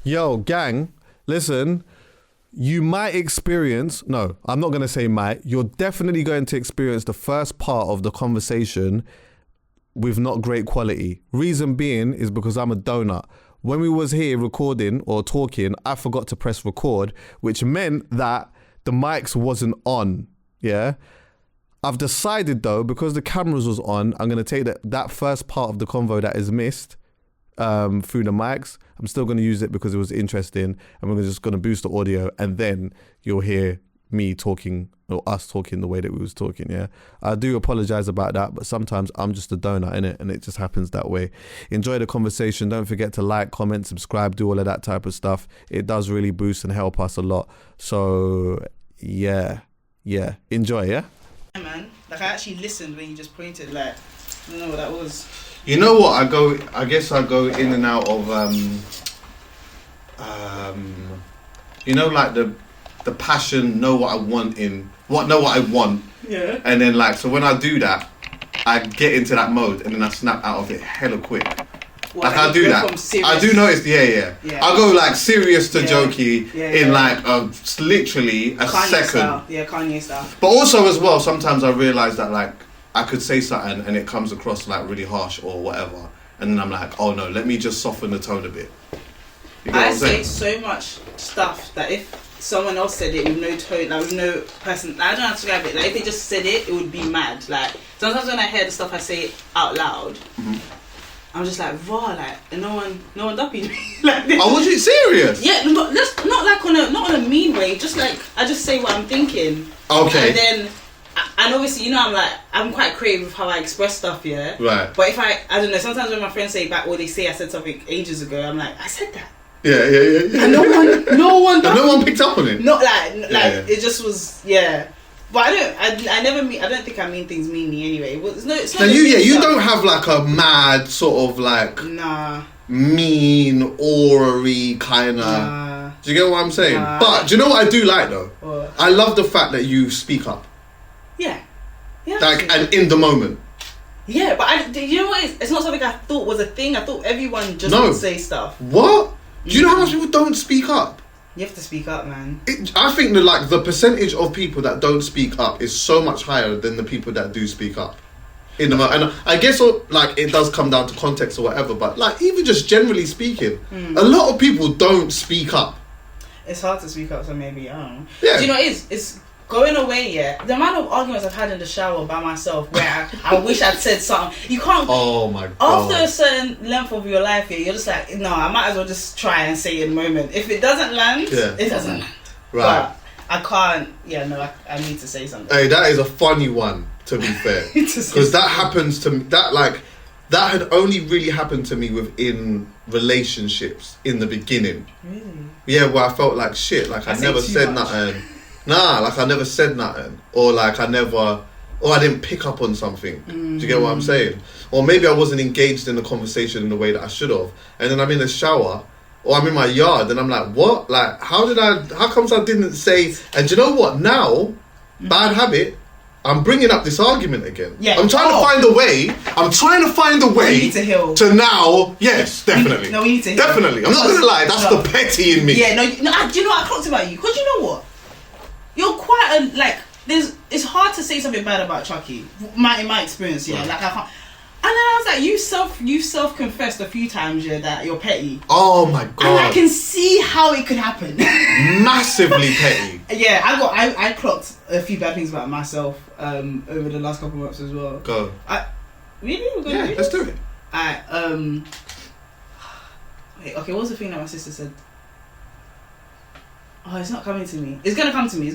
Yo, gang, listen, you might experience, no, I'm not going to say might, you're definitely going to experience the first part of the conversation with not great quality. Reason being is because I'm a donut. When we was here recording or talking, I forgot to press record, which meant that the mics wasn't on, yeah? I've decided though, because the cameras was on, I'm going to take that first part of the convo that is missed through the mics. I'm still going to use it because it was interesting, and we're just going to boost the audio, and then you'll hear me talking, or us talking the way that we was talking, yeah? I do apologize about that, but sometimes I'm just a donut, innit? And it just happens that way. Enjoy the conversation. Don't forget to like, comment, subscribe, do all of that type of stuff. It does really boost and help us a lot. So, yeah. Enjoy, yeah? Yeah, man. Like, I actually listened when you just pointed, like, I don't know what that was. You know what? I guess I go in and out of, you know, like the passion, know what I want. Yeah. And then like, so when I do that, I get into that mode and then I snap out of it hella quick. What, like I do that. I do notice, yeah. I go like serious to jokey in like literally a Kanye second. Style. Yeah, Kanye style. But also as well, sometimes I realise that like, I could say something and it comes across like really harsh or whatever, and then I'm like, oh no, let me just soften the tone a bit. I say so much stuff that if someone else said it with no tone, like with no person, I don't know how to describe it. Like if they just said it, it would be mad. Like sometimes when I hear the stuff I say out loud, I'm just like, raw, like, and no one duppied me. Like this. Oh, was it serious? Yeah, not like not on a mean way. Just like I just say what I'm thinking. Okay. And then. And obviously, you know, I'm quite creative with how I express stuff, yeah? Right. But if I don't know, sometimes when my friends say back or they say I said something ages ago, I'm like, I said that. Yeah. And no one picked up on it. Not it just was, yeah. But I don't think I mean things meanly anyway. Well, it's not so you don't have like a mad sort of like mean, orrery kind of. Nah. Do you get what I'm saying? But do you know what I do like though? What? I love the fact that you speak up. Yeah. Like, and in the moment. Yeah, but you know what? It's not something I thought was a thing. I thought everyone just would say stuff. What? Do you know how much people don't speak up? You have to speak up, man. I think that like the percentage of people that don't speak up is so much higher than the people that do speak up. And I guess like it does come down to context or whatever, but like even just generally speaking, a lot of people don't speak up. It's hard to speak up, so maybe I don't know. Yeah. Do you know what it is? It's going away, yeah. The amount of arguments I've had in the shower by myself where I wish I'd said something. You can't. Oh my god. After a certain length of your life, yeah, you're just like, no, I might as well just try and say it in the moment. If it doesn't land, it doesn't land. Right. But I can't. Yeah, no, I need to say something. Hey, that is a funny one. To be fair, because that happens to me. That had only really happened to me within relationships in the beginning. Really? Yeah, where I felt like shit. Like I never said nothing. Nah, like I never said nothing, or like I didn't pick up on something. Do you get what I'm saying? Or maybe I wasn't engaged in the conversation in the way that I should have. And then I'm in the shower, or I'm in my yard, and I'm like, what? Like, how comes I didn't say? And do you know what? Now, bad habit. I'm bringing up this argument again. Yeah. I'm trying to find a way. We need to heal. To now. Yes, definitely. We need to heal. Definitely. I'm not gonna lie. That's the petty in me. Yeah. Do you know what I clocked about you? Because you know what? You're quite it's hard to say something bad about Chuckie. In my experience, yeah. Like I can't. And then I was like, you self confessed a few times, yeah, that you're petty. Oh my god! And I can see how it could happen. Massively petty. Yeah, I clocked a few bad things about myself over the last couple of months as well. Go. Really? We're gonna do let's do it. Wait, okay. What was the thing that my sister said? Oh, it's not coming to me. It's gonna come to me. I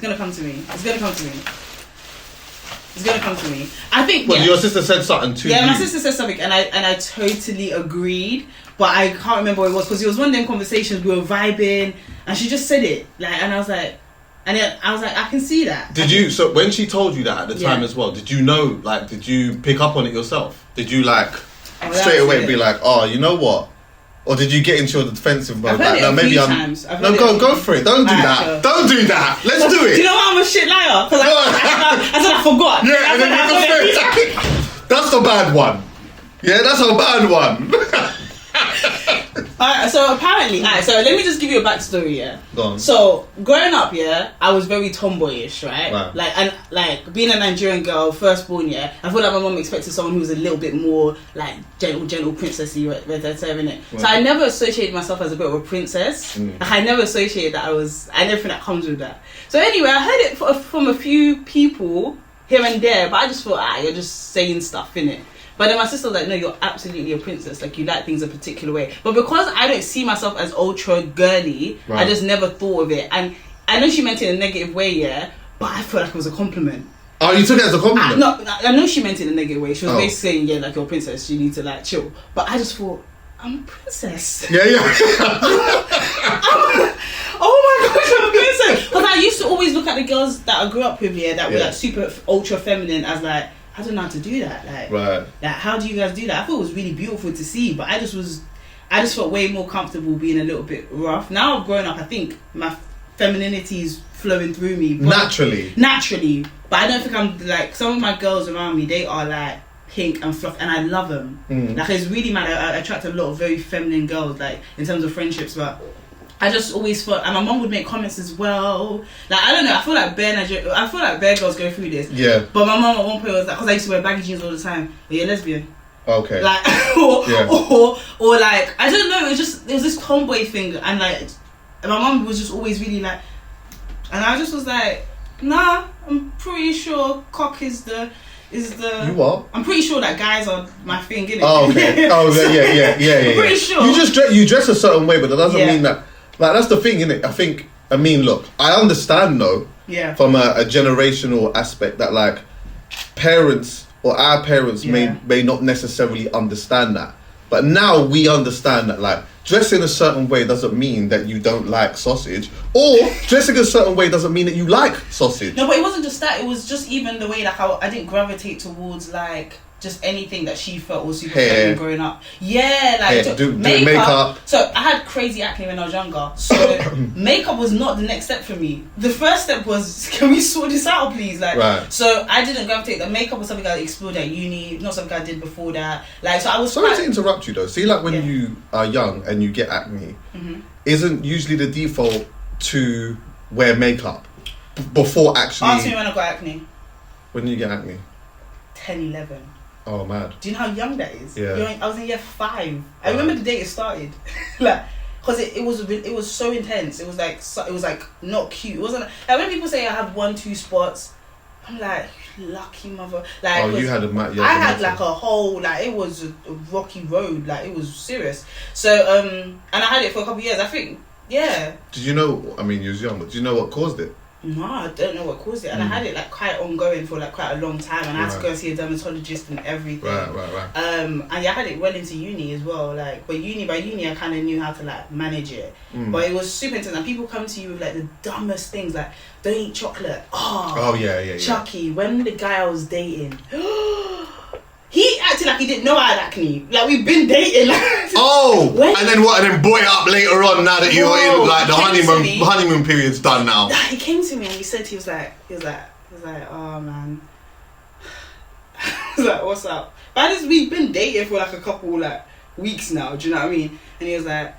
think. Well, your sister said something to you. Yeah, my sister said something, and I totally agreed, but I can't remember what it was because it was one of them conversations we were vibing, and she just said it and I was like, I can see that. Did you? So when she told you that at the time as well, did you know? Like, did you pick up on it yourself? Did you like straight away be like, oh, you know what? Or did you get into a defensive mode? Like, no, maybe go for it. Don't do that. Sure. Don't do that. Let's do it. Do you know why I'm a shit liar? Because I said I forgot. Yeah, and then that's the bad one. Yeah, that's a bad one. Alright, so apparently, so let me just give you a backstory, yeah. Go on. So growing up, yeah, I was very tomboyish, right? Right. Like being a Nigerian girl, firstborn, yeah. I feel like my mom expected someone who was a little bit more like gentle princessy, innit? Right. So I never associated myself as a bit of a princess. Like I never associated that and everything that comes with that. So anyway, I heard it from a few people here and there, but I just thought, you're just saying stuff, innit? But then my sister was like, no, you're absolutely a princess. Like, you like things a particular way. But because I don't see myself as ultra girly, right. I just never thought of it. And I know she meant it in a negative way, yeah, but I felt like it was a compliment. Oh, you took it as a compliment? I know she meant it in a negative way. She was basically saying, yeah, like, you're a princess. You need to, like, chill. But I just thought, I'm a princess. Yeah. Oh my gosh, I'm a princess. Because I used to always look at the girls that I grew up with, yeah, that were, like, super ultra feminine as, like, I don't know how to do that. Like, how do you guys do that? I thought it was really beautiful to see, but I just felt way more comfortable being a little bit rough. Now I've grown up, I think my femininity is flowing through me. Naturally. But I don't think I'm like, some of my girls around me, they are like pink and fluff, and I love them. Like, it's really mad. I attract a lot of very feminine girls, like, in terms of friendships, but I just always felt, and my mum would make comments as well. Like, I don't know, I feel like bare girls go through this. Yeah. But my mum at one point was like, because I used to wear baggy jeans all the time, are you a lesbian? Okay. Like, or like, I don't know, it was this tomboy thing, and like, my mum was just always really like, and I just was like, nah, I'm pretty sure cock is the. You what? I'm pretty sure that guys are my thing, innit? Oh, okay. Oh, yeah. I'm pretty sure. You dress a certain way, but that doesn't mean that. Like, that's the thing, innit? I mean, look, I understand though. Yeah. From a generational aspect that, like, parents or our parents may not necessarily understand that, but now we understand that, like, dressing a certain way doesn't mean that you don't like sausage, or dressing a certain way doesn't mean that you like sausage. No, but it wasn't just that. It was just even the way, like, I didn't gravitate towards, like, just anything that she felt was super feminine growing up. Yeah, like, doing makeup. So I had crazy acne when I was younger. So makeup was not the next step for me. The first step was, can we sort this out, please? Like, so I didn't gravitate. The makeup was something I explored at uni, not something I did before that. Like, so I was. Sorry to interrupt you though. See, like, when you are young and you get acne, isn't usually the default to wear makeup before actually. Ask me when I got acne. When did you get acne? 10, 11. Oh, mad. Do you know how young that is? Yeah. I was in year 5. I remember the day it started. Like, because it was so intense. It was like not cute. It wasn't like when people say I have 1-2 spots, I'm like, lucky mother. Like, you had a mat. I had like a whole, like, it was a rocky road. Like, it was serious. So and I had it for a couple of years. I think, yeah. Did you know? I mean, you was young, but do you know what caused it? No, I don't know what caused it, and I had it like quite ongoing for like quite a long time, and I had to go see a dermatologist and everything. Right. And I had it well into uni as well. Like, but by uni, I kind of knew how to like manage it. But it was super intense, and people come to you with like the dumbest things, like, don't eat chocolate. Oh yeah. Chuckie, when the guy I was dating. He acted like he didn't know I had acne. Like, we've been dating. Like, and then what? And then boy up later on, now that you're in, like, the honeymoon period's done now. He came to me and he was like, oh man. I was like, what's up? But we've been dating for like a couple like weeks now. Do you know what I mean? And he was like,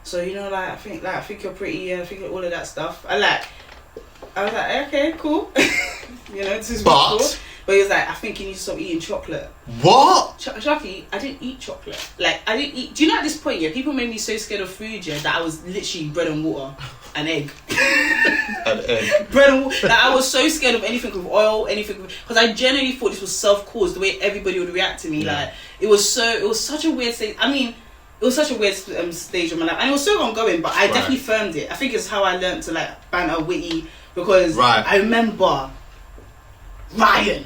so, you know, like, I think you're pretty. I think all of that stuff. I was like, okay, cool. You know, this is cool. But he was like, I think you need to stop eating chocolate. What? Chuckie, I didn't eat chocolate. Like, I didn't eat. Do you know at this point, yeah, people made me so scared of food, yeah, that I was literally bread and water, and egg. Bread and water. Like, I was so scared of anything with oil, because I genuinely thought this was self-caused, the way everybody would react to me. Yeah. Like, it was such a weird stage. I mean, it was such a weird stage of my life, and it was so ongoing. But I definitely firmed it. I think it's how I learned to like banter, witty, because I remember Ryan.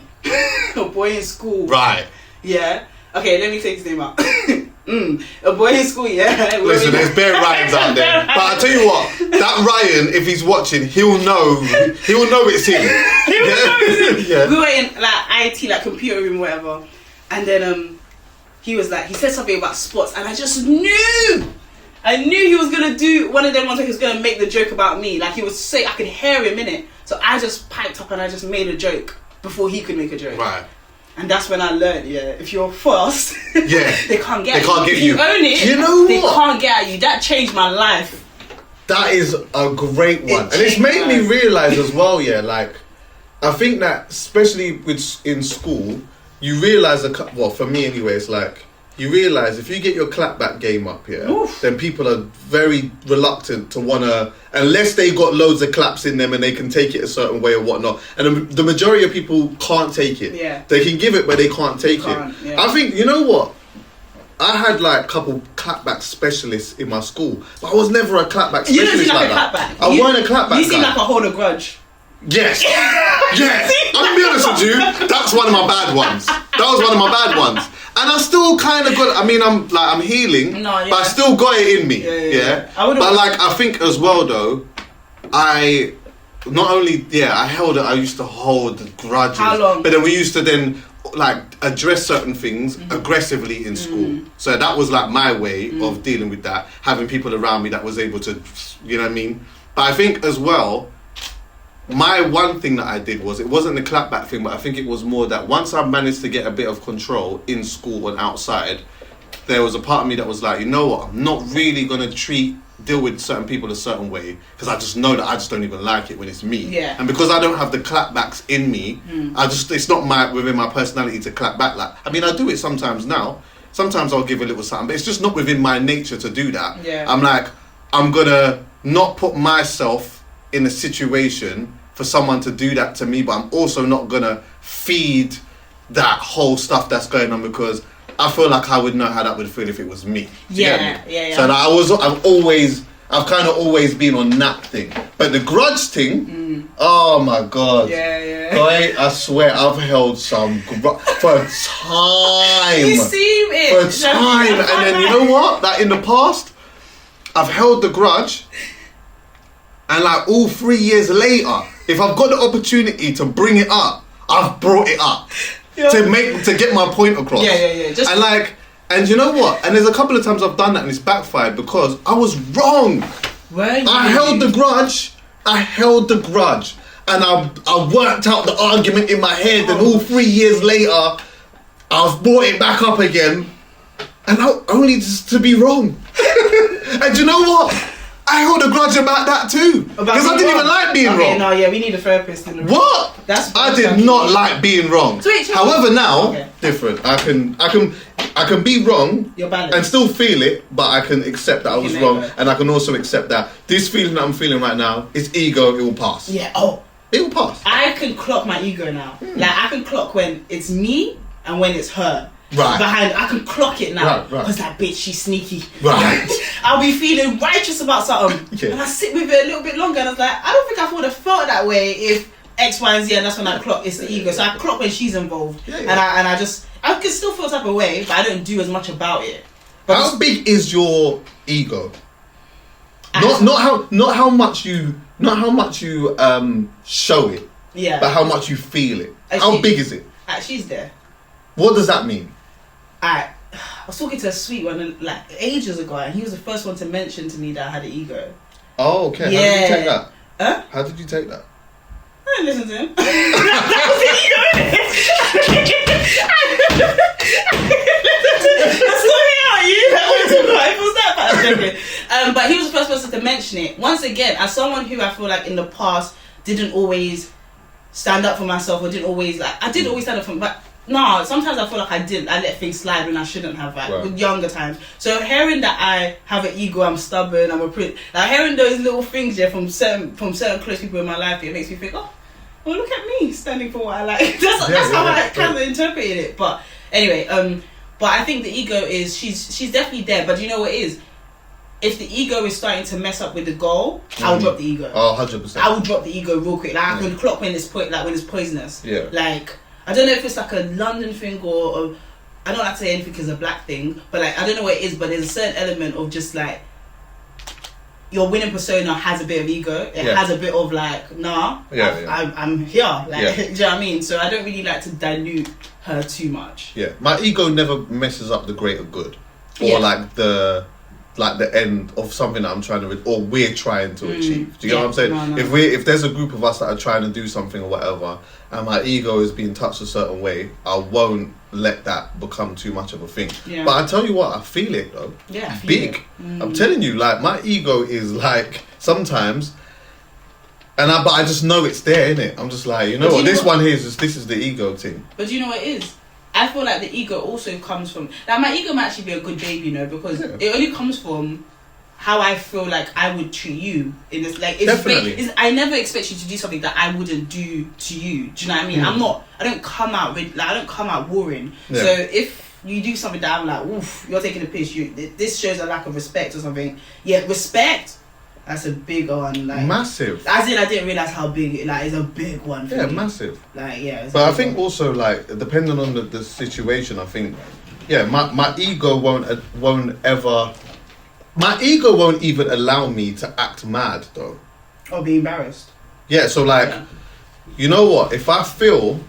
A boy in school. Right. Yeah. Okay, let me take his name out. A boy in school, yeah. Listen, there's bare Ryans out there. But I tell you what, that Ryan, if he's watching, he'll know it's him. Know it's him. Yeah. We were in like IT, like computer room, whatever. And then he said something about spots, and I just knew. I knew he was gonna do one of them ones where he was gonna make the joke about me. Like, he would say, I could hear him in it. So I just piped up and I just made a joke before he could make a joke. Right. And that's when I learned, if you're fast, Yeah. they can't get They can't get If you. you own it, You know they what? can't get at you. That changed my life. That is a great one. And it's changed made me my life. realise as well, like, I think that especially in school, you realise, well, for me anyway, it's like, you realise if you get your clapback game up here, then people are very reluctant to want to, unless they got loads of claps in them and they can take it a certain way or whatnot. And the majority of people can't take it. Yeah. They can give it, but they can't take it. Yeah. I think, you know what? I had like a couple clapback specialists in my school, but I was never a clapback specialist. You don't seem like a that. clapback. I weren't a clapback You seem guy. like a hold a grudge. Yes. Yes. I'm gonna be honest with you. That's one of my bad ones. That was one of my bad ones. And I still kind of got. I mean, I'm healing, but I still got it in me. Yeah. But like, I think as well though, I held it. I used to hold grudges. How long? But then we used to then like address certain things aggressively in school. So that was like my way of dealing with that. Having people around me that was able to, you know what I mean. But I think as well, my one thing that I did was, it wasn't the clapback thing, but I think it was more that once I managed to get a bit of control in school and outside, there was a part of me that was like, you know what, I'm not really going to deal with certain people a certain way, because I just know that I just don't even like it when it's me. Yeah. And because I don't have the clapbacks in me, it's not within my personality to clap back. Like, I mean, I do it sometimes now. Sometimes I'll give a little something, but it's just not within my nature to do that. Yeah. I'm like, I'm going to not put myself in a situation for someone to do that to me, but I'm also not gonna feed that whole stuff that's going on, because I feel like I would know how that would feel if it was me. Do you get me? So that I've kind of always been on that thing. But the grudge thing, oh my god. Boy, I swear I've held some for time. You seem it. For time. And then you know what? That in the past, I've held the grudge. And like all 3 years later, if I've got the opportunity to bring it up, I've brought it up to get my point across. And you know what? And there's a couple of times I've done that and it's backfired because I was wrong. I held the grudge. And I worked out the argument in my head, and all 3 years later, I've brought it back up again, and only just to be wrong. And you know what? I hold a grudge about that too, because I didn't even like being wrong. No, we need a therapist in the room. What? I did not like being wrong. However, now different. I can be wrong and still feel it, but I can accept that I was wrong, and I can also accept that this feeling that I'm feeling right now is ego. It will pass. It will pass. I can clock my ego now. Like, I can clock when it's me and when it's her. Right. I can clock it now. Because that bitch, she's sneaky. Right. I'll be feeling righteous about something. And I sit with it a little bit longer, and I was like, I don't think I would have felt that way if X, Y, and Z, and that's when I clock it's the ego. So I clock when she's involved. And I can still feel type of way, but I don't do as much about it. But how big is your ego? Not how much you show it. Yeah. But how much you feel it. How big is it? She's there. What does that mean? I was talking to a sweet one like ages ago, and he was the first one to mention to me that I had an ego. Oh, okay. Yeah. How did you take that? Huh? How did you take that? I didn't listen to him. That was the ego. That's not here, you. I want to talk about it. It was that bad. I'm joking. But he was the first person to mention it. Once again, as someone who I feel like in the past didn't always stand up for myself, or didn't always I did always stand up for, but no, sometimes I feel like I didn't. I let things slide when I shouldn't have, with younger times. So hearing that I have an ego, I'm stubborn, I'm a prick. Like, hearing those little things from certain close people in my life, it makes me think, oh, well, look at me standing for what I like. That's how I kind of interpreted it. But anyway, but I think the ego is she's definitely there. But you know what it is? If the ego is starting to mess up with the goal, I'll drop the ego. Oh, 100%. I will drop the ego real quick. Like, I can clock when it's when it's poisonous. Yeah. Like, I don't know if it's like a London thing or I don't like to say anything is a black thing, but like, I don't know what it is, but there's a certain element of just like your winning persona has a bit of ego. It has a bit of like, I'm here. Like, do you know what I mean? So I don't really like to dilute her too much. Yeah, my ego never messes up the greater good, or like the like the end of something that I'm trying to, or we're trying to achieve. Do you get what I'm saying? No. If there's a group of us that are trying to do something or whatever, and my ego is being touched a certain way, I won't let that become too much of a thing. Yeah. But I tell you what, I feel it though. Yeah, I feel big. it. I'm telling you, like my ego is like sometimes, but I just know it's there, innit? I'm just like, you know what? This one here is this is the ego thing. But do you know what it is? I feel like the ego also comes from, like, my ego might actually be a good baby, you know, because it only comes from how I feel like I would treat you in this, like, Definitely. I never expect you to do something that I wouldn't do to you. Do you know what I mean? I don't come out warring. Yeah. So if you do something that I'm like, oof, you're taking a piss, this shows a lack of respect or something. Yeah, respect. That's a big one, like massive. As in, I didn't realize how big, like, it's a big one. For me. Massive. Like, yeah. But I think also, like, depending on the situation, I think, my ego won't even allow me to act mad though. Or be embarrassed. Yeah. So like, you know what? If I feel,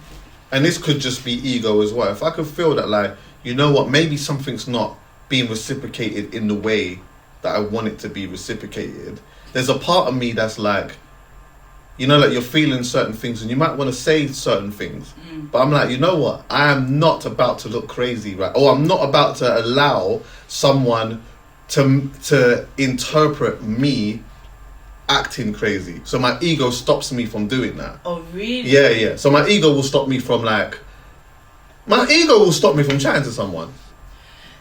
and this could just be ego as well. If I could feel that, like, you know what? Maybe something's not being reciprocated in the way that I want it to be reciprocated, there's a part of me that's like, you know, like you're feeling certain things and you might want to say certain things, but I'm like, you know what, I am not about to look crazy, right? Or I'm not about to allow someone to interpret me acting crazy. So my ego stops me from doing that. Oh really? Yeah. So my ego will stop me from chatting to someone.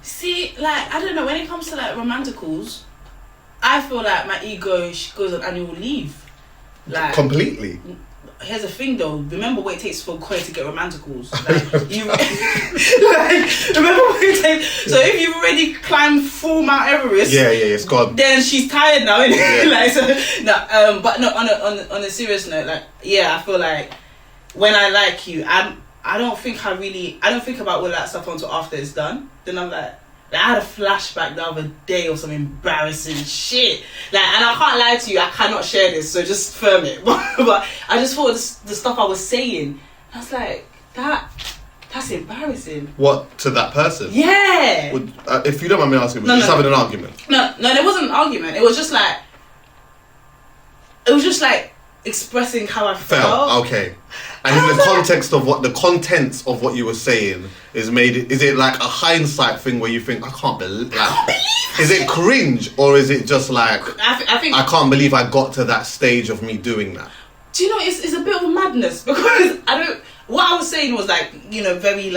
See, like, I don't know, when it comes to like romanticals, I feel like my ego goes on annual leave. Like, completely. Here's the thing though, remember what it takes for Koi to get romanticals. Like, remember what it takes. So if you've already climbed full Mount Everest, it's gone. Then she's tired now, isn't it? Yeah. Like, so, no, but no, on a serious note, like, yeah, I feel like when I like you, I don't think about all that stuff until after it's done. Then I'm like I had a flashback the other day of some embarrassing shit. Like, and I can't lie to you, I cannot share this, so just firm it. But I just thought the stuff I was saying, I was like, that's embarrassing. What, to that person? Yeah. If you don't mind me asking, was just having an argument? No, there wasn't an argument. It was just like expressing how I felt. Okay. And in the context of the contents of what you were saying is it like a hindsight thing where you think, I can't believe is it cringe, or is it just like I think I can't believe I got to that stage of me doing that? Do you know, it's a bit of a madness, because what I was saying was like, you know, very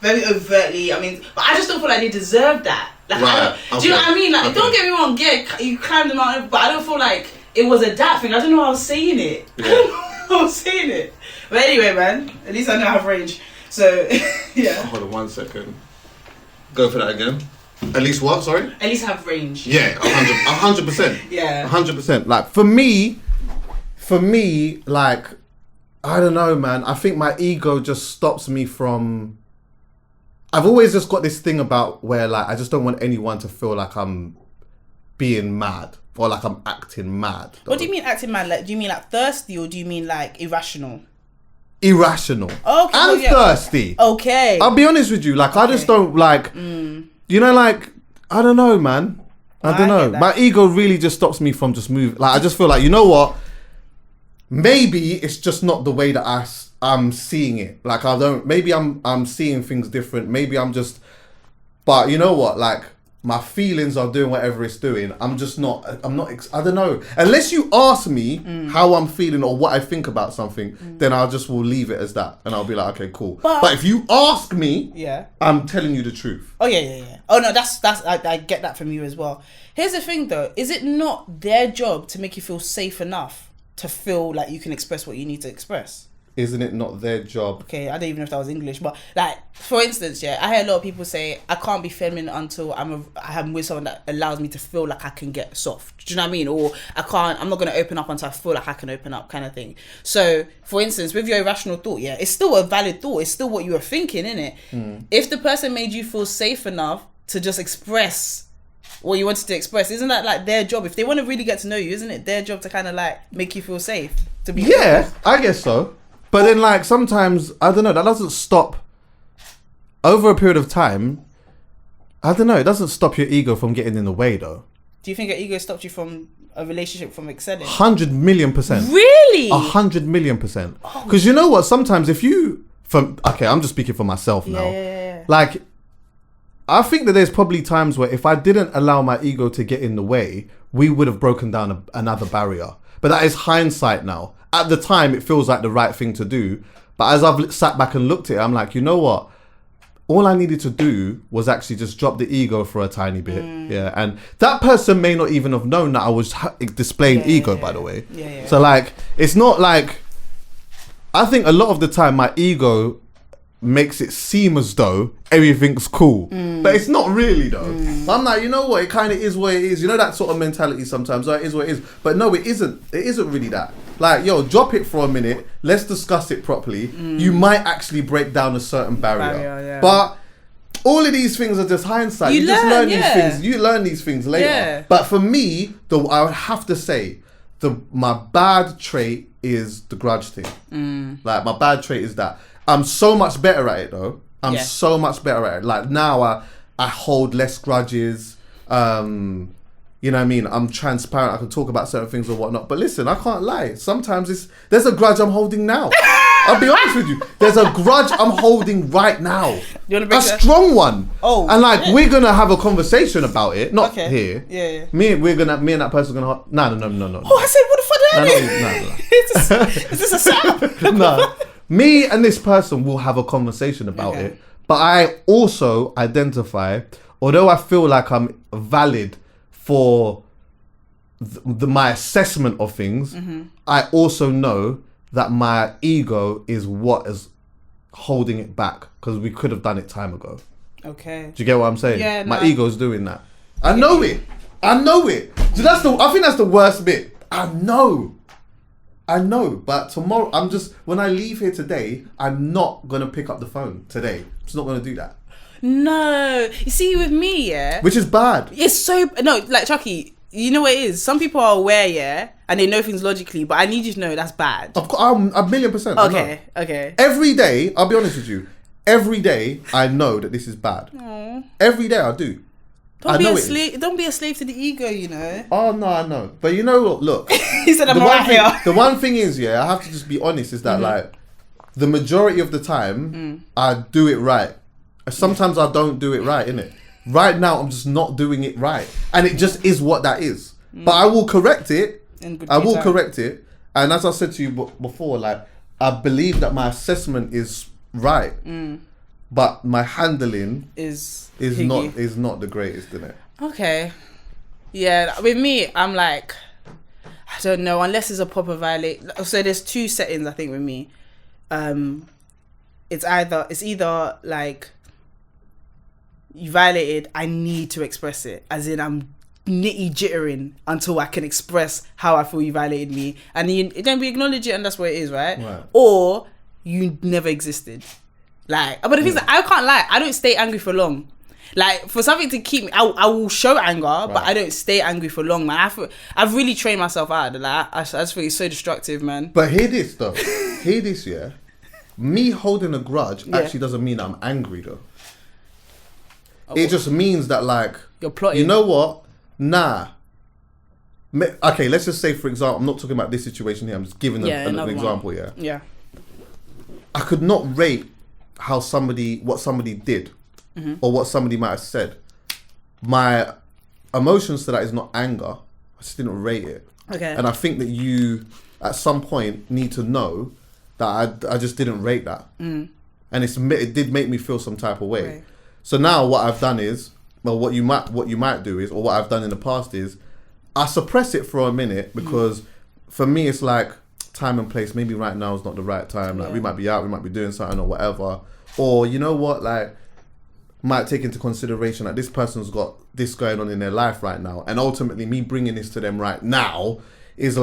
overtly, I mean, but I just don't feel like they deserve that. Like, right. Do you know what I mean? Like, don't get me wrong, you climbed the mountain, but I don't feel like it was a that thing. I don't know how I was saying it. Yeah. I don't know how I was saying it. But anyway, man, at least I know I have range. So, yeah. Oh, hold on 1 second. Go for that again. At least what? Sorry? At least I have range. Yeah, 100%. Yeah. 100%. Like, for me, like, I don't know, man. I think my ego just stops me from... I've always just got this thing about where, like, I just don't want anyone to feel like I'm being mad. Or like I'm acting mad. What do you mean acting mad? Like, do you mean like thirsty, or do you mean like irrational? Irrational. Okay. And thirsty. Okay. I'll be honest with you. Like, I just don't like... You know, like, I don't know, man. I don't know. My ego really just stops me from just moving. Like, I just feel like, you know what? Maybe it's just not the way that I'm seeing it. Like, maybe I'm seeing things different. Maybe I'm just... But you know what? Like... My feelings are doing whatever it's doing. I don't know. Unless you ask me how I'm feeling or what I think about something, then I just will leave it as that. And I'll be like, okay, cool. But if you ask me, I'm telling you the truth. Oh, yeah. Oh, no, I get that from you as well. Here's the thing, though. Is it not their job to make you feel safe enough to feel like you can express what you need to express? Isn't it not their job? Okay, I don't even know if that was English, but like, for instance, I hear a lot of people say, I can't be feminine until I'm with someone that allows me to feel like I can get soft. Do you know what I mean? Or I'm not going to open up until I feel like I can open up, kind of thing. So, for instance, with your irrational thought, it's still a valid thought. It's still what you were thinking, innit? If the person made you feel safe enough to just express what you wanted to express, isn't that like their job? If they want to really get to know you, isn't it their job to kind of like make you feel safe? To be I guess so. But then, like, sometimes, I don't know, that doesn't stop. Over a period of time, I don't know. It doesn't stop your ego from getting in the way, though. Do you think your ego stopped you from a relationship from excelling? 100 million%. Really? 100 million%. Because you know what? Sometimes if you... Okay, I'm just speaking for myself now. Yeah. Like, I think that there's probably times where if I didn't allow my ego to get in the way, we would have broken down another barrier. But that is hindsight now. At the time, it feels like the right thing to do. But as I've sat back and looked at it, I'm like, you know what? All I needed to do was actually just drop the ego for a tiny bit. Yeah. And that person may not even have known that I was displaying ego, by the way. Yeah. So, like, it's not like... I think a lot of the time my ego makes it seem as though everything's cool. But it's not really, though. But I'm like, you know what? It kind of is what it is. You know that sort of mentality sometimes. Oh, it is what it is. But no, it isn't. It isn't really that. Like, yo, drop it for a minute. Let's discuss it properly. You might actually break down a certain barrier. But all of these things are just hindsight. You just learn these things. You learn these things later. Yeah. But for me, I would have to say, my bad trait is the grudge thing. Like, my bad trait is that. I'm so much better at it, though. I'm so much better at it. Like, now I hold less grudges. You know what I mean? I'm transparent. I can talk about certain things or whatnot. But listen, I can't lie. Sometimes there's a grudge I'm holding now. I'll be honest with you. There's a grudge I'm holding right now. A strong one. Oh. And like, we're going to have a conversation about it. Not here. Yeah. Me and that person are going to... No. Oh, I said, what the fuck did I do? Is this a sound? No. Me and this person will have a conversation about it. But I also identify, although I feel like I'm valid for my assessment of things, I also know that my ego is what is holding it back, because we could have done it time ago. Okay. Do you get what I'm saying? Yeah. My ego's doing that. I know it. So I think that's the worst bit. I know. But tomorrow, when I leave here today, I'm not going to pick up the phone today. I'm just not going to do that. No. You see, with me, Which is bad. It's so... No, like, Chuckie, you know what it is? Some people are aware, and they know things logically, but I need you to know that's bad. Of course, I'm 1,000,000%. Okay. Every day, I'll be honest with you, every day I know that this is bad. Aww. Every day I do. Don't be a slave to the ego, you know. Oh, no, I know. But you know what, look. He said I'm right here. The one thing is, I have to just be honest, is that like, the majority of the time, I do it right. Sometimes I don't do it right, innit? Right now, I'm just not doing it right. And it just is what that is. But I will correct it. Correct it. And as I said to you before, like, I believe that my assessment is right. But my handling is not the greatest, isn't it? Okay. Yeah, with me, I'm like, I don't know, unless it's a proper violate. So there's two settings, I think, with me. It's either like, you violated, I need to express it. As in, I'm nitty jittering until I can express how I feel you violated me. And then we acknowledge it, and that's what it is, right? Or you never existed. Like, but the thing is that I can't lie, I don't stay angry for long. Like, for something to keep me, I will show anger, but I don't stay angry for long, man. I've really trained myself out of that. I just feel it's so destructive, man. But hear this, though. Me holding a grudge actually doesn't mean I'm angry, though. It just means that, like, you're plotting. You know what? Nah. Okay, let's just say, for example, I'm not talking about this situation here. I'm just giving an example, Yeah. I could not rate what somebody did or what somebody might have said. My emotions to that is not anger. I just didn't rate it. Okay. And I think that you, at some point, need to know that I just didn't rate that. And it did make me feel some type of way. Right. So now what I've done is, well, what you might do is, or what I've done in the past is, I suppress it for a minute, because for me it's like time and place. Maybe right now is not the right time. Like, we might be out, we might be doing something or whatever. Or you know what, like, might take into consideration that this person's got this going on in their life right now, and ultimately me bringing this to them right now is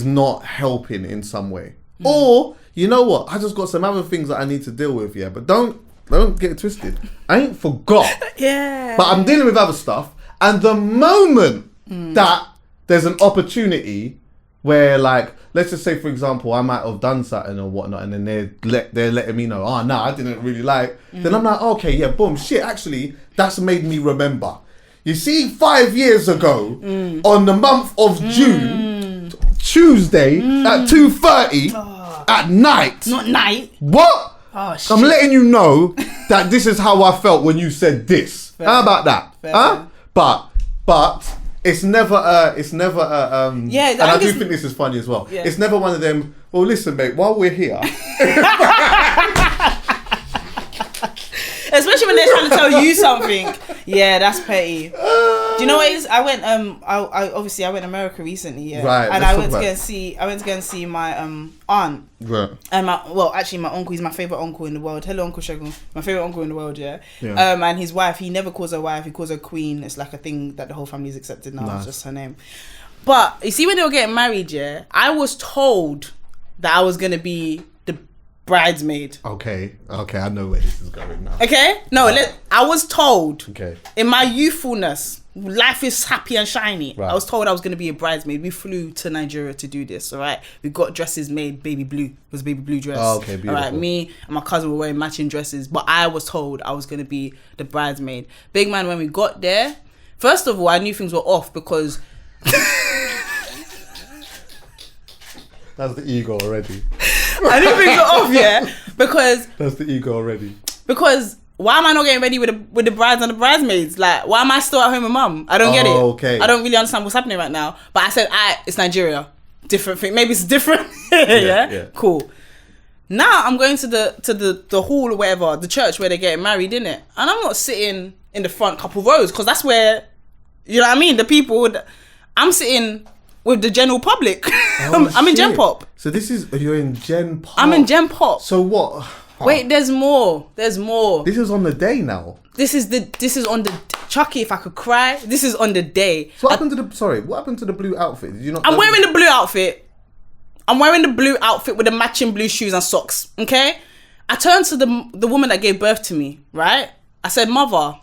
not helping in some way. Or you know what, I just got some other things that I need to deal with. But don't get it twisted. I ain't forgot. But I'm dealing with other stuff, and the moment that there's an opportunity where like, let's just say for example, I might have done something or whatnot, and then they're letting me know, oh no, I didn't really like. Then I'm like, okay, yeah, boom, shit. Actually, that's made me remember. You see, 5 years ago, on the month of June, Tuesday at 2:30 at night. Not night. What? Oh shit. I'm letting you know that this is how I felt when you said this. Fair. How about that? Fair. Huh? But it's never Yeah, and I do think this is funny as well. Yeah. It's never one of them, well listen mate, while we're here. Especially when they're trying to tell you something. Yeah, that's petty. Do you know what it is? I went I obviously I went to America recently, yeah. Right. And I went to go and see my aunt. Right. And my uncle, he's my favourite uncle in the world. Hello, Uncle Shagun. My favourite uncle in the world, yeah. And his wife, he never calls her wife, he calls her queen. It's like a thing that the whole family's accepted now. Nice. It's just her name. But you see, when they were getting married, yeah, I was told that I was gonna be the bridesmaid. Okay, I know where this is going now. Okay? No, I was told. Okay. In my youthfulness, life is happy and shiny. Right. I was told I was going to be a bridesmaid. We flew to Nigeria to do this, all right? We got dresses made, baby blue. It was a baby blue dress. Oh, okay, beautiful. All right, me and my cousin were wearing matching dresses, but I was told I was going to be the bridesmaid. Big man, when we got there, first of all, I knew things were off because... That's the ego already. I knew things were off, yeah, because... That's the ego already. Because... Why am I not getting ready with the brides and the bridesmaids? Like, why am I still at home with mum? I don't get it. Okay. I don't really understand what's happening right now. But I said, it's Nigeria. Different thing. Maybe it's different. yeah? Cool. Now I'm going to the hall or whatever, the church where they're getting married, innit? And I'm not sitting in the front couple rows because that's where, you know what I mean? The people, I'm sitting with the general public. Oh, I'm in Gen Pop. So you're in Gen Pop. I'm in Gen Pop. So what? Wait, there's more. This is on the day now. This is on the Chuckie. If I could cry, this is on the day. So what happened to the blue outfit? Did you not? I'm wearing the blue outfit. I'm wearing the blue outfit with the matching blue shoes and socks. Okay. I turned to the woman that gave birth to me. Right. I said, "Mother,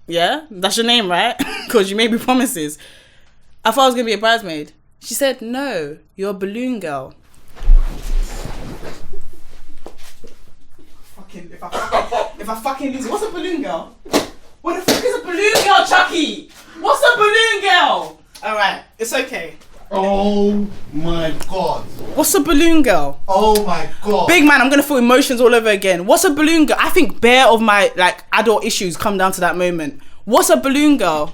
yeah, that's your name, right? Because you made me promises." I thought I was gonna be a bridesmaid. She said, "No, you're a balloon girl." If I fucking lose it, what's a balloon girl? What the fuck is a balloon girl, Chuckie? What's a balloon girl? Alright, it's okay. Oh my god. What's a balloon girl? Oh my god. Big man, I'm gonna feel emotions all over again. What's a balloon girl? I think bare of my like adult issues come down to that moment. What's a balloon girl?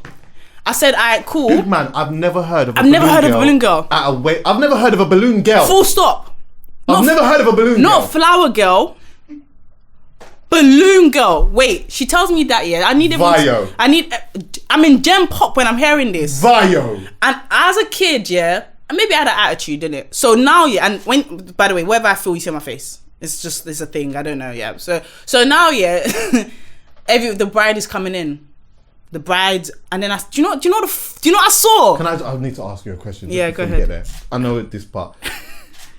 I said, alright, cool. Big man, I've never heard of a balloon girl. I've never heard of a balloon girl. Full stop. I've never heard of a balloon girl. Not flower girl. Balloon girl. Wait, she tells me that, yeah. I'm in Gen Pop when I'm hearing this. Vio. And as a kid, yeah, and maybe I had an attitude, didn't it? So now, yeah, and by the way, wherever I feel, you see my face. It's a thing. I don't know, yeah. So now, yeah, the bride is coming in. The brides, and then do you know what I saw? I need to ask you a question. Yeah, go ahead. Get there. I know this part.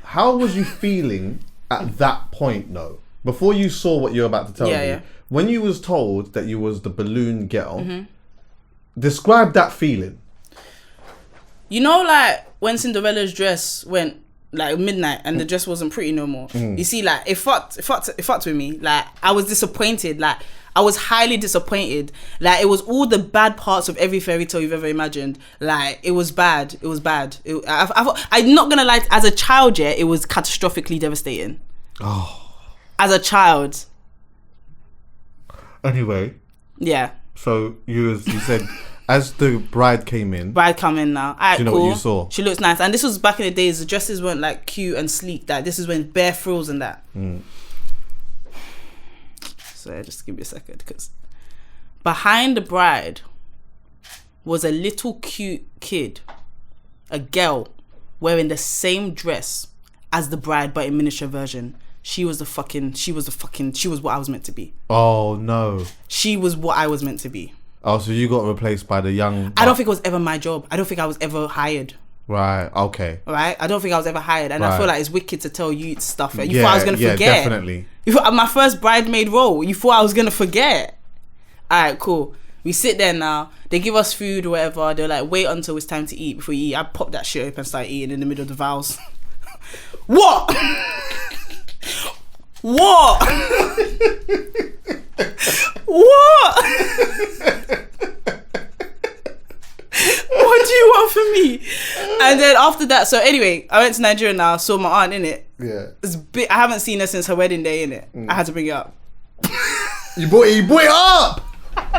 How was you feeling at that point, though? Before you saw what you're about to tell me, yeah. When you was told that you was the balloon girl, describe that feeling. You know, like when Cinderella's dress went like midnight and the dress wasn't pretty no more. You see, like it fucked with me. Like I was disappointed. Like I was highly disappointed. Like it was all the bad parts of every fairy tale you've ever imagined. Like it was bad. I'm not gonna lie. As a child, yeah, it was catastrophically devastating. Oh. As a child. Anyway. Yeah. So you said, as the bride came in. Bride come in now. Alright, do you know cool. what you saw? She looks nice. And this was back in the days, the dresses weren't like cute and sleek. That this is when bare frills and that. So just give me a second, because behind the bride was a little cute kid, a girl, wearing the same dress as the bride, but in miniature version. She was what I was meant to be. Oh no. She was what I was meant to be. Oh, so you got replaced by the young... I don't think it was ever my job. I don't think I was ever hired. Right, okay. Right? I don't think I was ever hired. And I feel like it's wicked to tell you stuff. You thought I was going to forget. Yeah, definitely. You thought my first bridesmaid role, you thought I was going to forget. Alright, cool. We sit there now. They give us food or whatever. They're like, wait until it's time to eat before you eat. I pop that shit open and start eating in the middle of the vows. What? What? What? What do you want from me? And then after that, so anyway, I went to Nigeria now, saw my aunt, innit? Yeah. I haven't seen her since her wedding day, innit? I had to bring it up. You brought it up!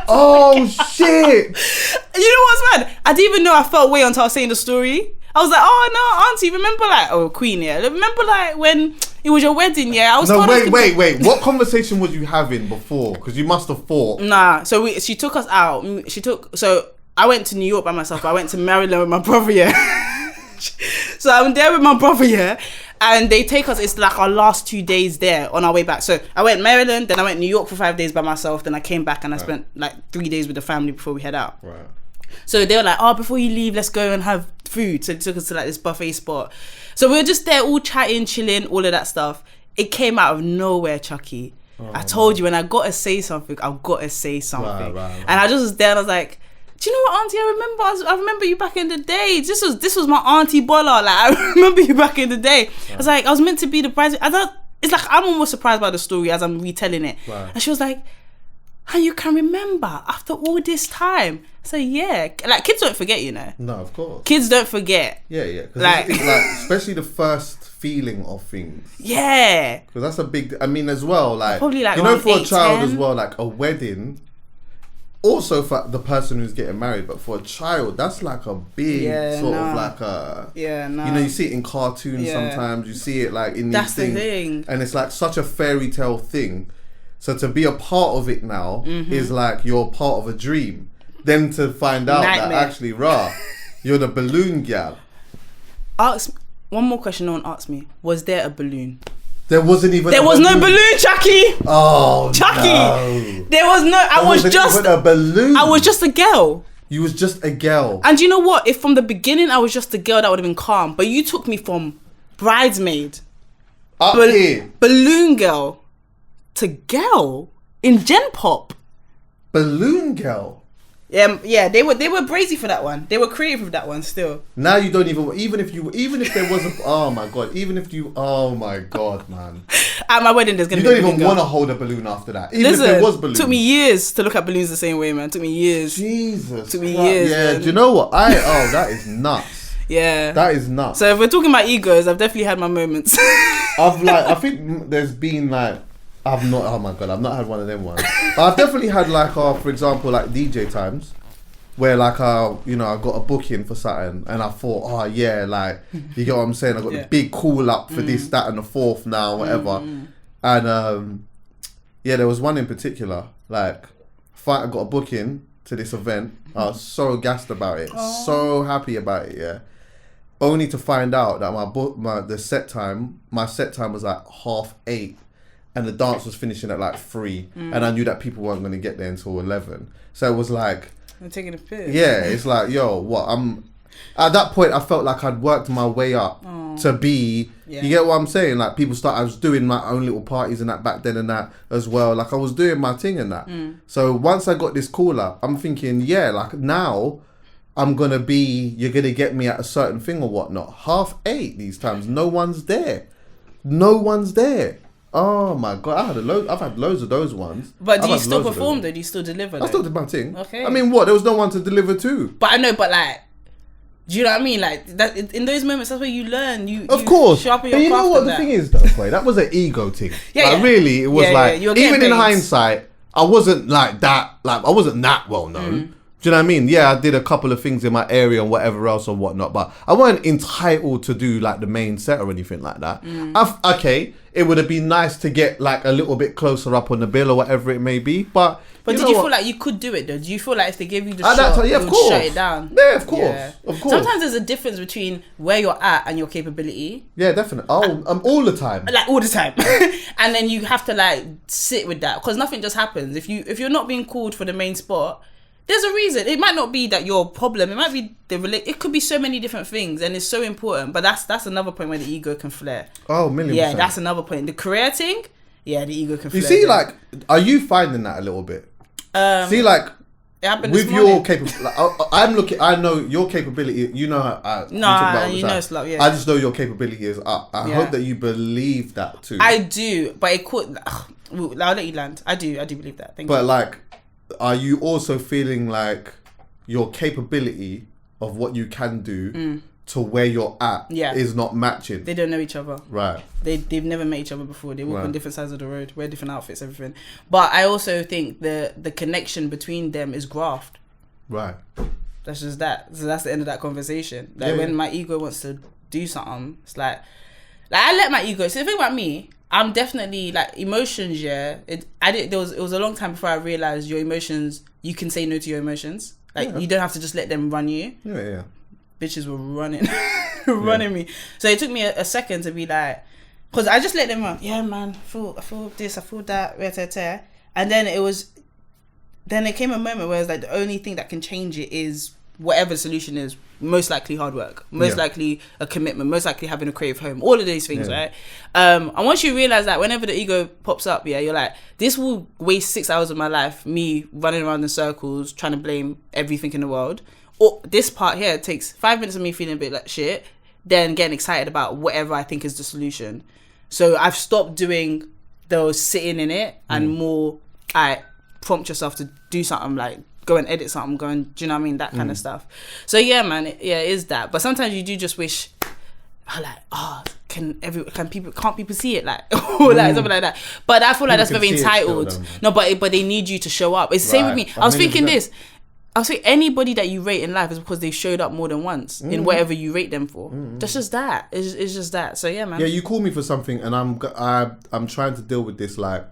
Oh, shit! You know what's mad? I didn't even know I felt way until I was saying the story. I was like, oh no, auntie, remember like, oh, queen, yeah. Remember like when it was your wedding, yeah? I was wait. What conversation was you having before? Because you must have thought. Nah, so she took us out. So I went to New York by myself, but I went to Maryland with my brother, yeah. So I'm there with my brother, yeah. And they take us, it's like our last 2 days there on our way back. So I went Maryland, then I went New York for 5 days by myself, then I came back and I spent like 3 days with the family before we head out. Right. So they were like, oh, before you leave, let's go and have food. So they took us to like this buffet spot. So we were just there all chatting, chilling, all of that stuff. It came out of nowhere, Chuckie. I told you, when I got to say something, I've got to say something. Right. And I just was there and I was like, do you know what, auntie? I remember you back in the day. This was my auntie Bola. Like, I remember you back in the day. Right. I was like, I was meant to be the bride. It's like I'm almost surprised by the story as I'm retelling it. Right. And she was like, and you can remember after all this time. I said, yeah. Like, kids don't forget, you know. No, of course. Kids don't forget. Yeah. Like, it's like, especially the first feeling of things. Yeah. Because that's a big. I mean, as well, like, probably like, you know, for 8, a child 10. as well, like a wedding. Also for the person who's getting married, but for a child, that's like a big of like a... Yeah, no. You know, you see it in cartoons sometimes, you see it like in these things. That's the thing. And it's like such a fairy tale thing. So to be a part of it now is like you're part of a dream. Then to find out that actually, you're the balloon gal. One more question no one asked me. Was there a balloon? There wasn't even There was no balloon, Chuckie! Oh, Chuckie! No. There was no... I was just a balloon. I was just a girl. You was just a girl. And you know what? If from the beginning I was just a girl, that would have been calm. But you took me from bridesmaid, here, balloon girl, to girl in Gen Pop. Balloon girl. Yeah, they were brazy for that one. They were creative with that one still. Now you don't even if there was a oh my god, man. At my wedding there's gonna be a balloon. You don't even want to hold a balloon after that. Even Listen, if there was balloons. Took me years to look at balloons the same way, man. Took me years. Jesus. Took me years. Yeah, man. do you know what? That is nuts. Yeah. That is nuts. So if we're talking about egos, I've definitely had my moments. I think there's been like I've not had one of them ones. But I've definitely had like for example, like DJ times where like I got a booking for something and I thought, like, you get what I'm saying? I got the big call up for this, that and the fourth now, whatever. And there was one in particular, like I got a booking to this event. I was so gassed about it, so happy about it, yeah. Only to find out that my set time was like 8:30. And the dance was finishing at like 3, and I knew that people weren't going to get there until 11. So it was like, I'm taking a piss. Yeah, it's like, at that point I felt like I'd worked my way up to be. You get what I'm saying? Like I was doing my own little parties and that back then and that as well. Like I was doing my thing and that. So once I got this call up, I'm thinking, like now I'm gonna you're gonna get me at a certain thing or whatnot. 8:30 these times, no one's there. Oh my god, I've had loads of those ones. But do you still perform though? Do you still deliver? I still did my thing. Okay. I mean, there was no one to deliver to. But I know, like, do you know what I mean? Like that in those moments, that's where you learn. Of course. Sharpen your but you know craft what the thing is though, Quay? That was an ego thing. Really, it was even in hindsight, I wasn't like that. Like I wasn't that well known. Do you know what I mean? Yeah, I did a couple of things in my area and whatever else or whatnot, but I weren't entitled to do like the main set or anything like that. It would have been nice to get like a little bit closer up on the bill or whatever it may be, but did you feel like you could do it though? Do you feel like if they gave you the shot, you would shut it down? Yeah, of course. Of course. Sometimes there's a difference between where you're at and your capability. Yeah, definitely. All the time. Like all the time. And then you have to like sit with that because nothing just happens. If you're not being called for the main spot, there's a reason. It might not be that your problem. It might be it could be so many different things, and it's so important. But that's another point where the ego can flare. Oh, 1,000,000%. Yeah, that's another point. The career thing, the ego can flare. You see, like, are you finding that a little bit? See, like, It happened with this morning. your capability. Like, I know your capability. You know how. You know it's love. Yeah. I just know your capability is up. I hope that you believe that too. I do, but it could. I'll let you land. I do believe that. Thank you. But like, are you also feeling like your capability of what you can do to where you're at is not matching? They don't know each other. Right. They've never met each other before. They walk on different sides of the road, wear different outfits, everything. But I also think the connection between them is graft. Right. That's just that. So that's the end of that conversation. Like when my ego wants to do something, it's like I let my ego. So the thing about me, I'm definitely like emotions. Yeah, it was a long time before I realized your emotions. You can say no to your emotions. Like you don't have to just let them run you. Yeah. Bitches were running me. So it took me a second to be like, because I just let them run. Yeah, man, I feel this, I feel that, and then it came a moment where it's like the only thing that can change it is whatever the solution is. Most likely hard work, most likely a commitment, most likely having a creative home, all of these things, right? And once you realize that whenever the ego pops up, you're like, this will waste 6 hours of my life, me running around in circles, trying to blame everything in the world. Or this part here takes 5 minutes of me feeling a bit like shit, then getting excited about whatever I think is the solution. So I've stopped doing those sitting in it and more prompt yourself to do something, like go and edit something, do you know what I mean? That kind of stuff. So yeah, man, it is that. But sometimes you do just wish, can't people see it, like, or like something like that. But I feel like that's very entitled. No, but they need you to show up. It's the same with me. I was thinking this. I'll say anybody that you rate in life is because they showed up more than once in whatever you rate them for. That's just that. It's just that. So yeah, man. Yeah, you call me for something, and I'm trying to deal with this. Like,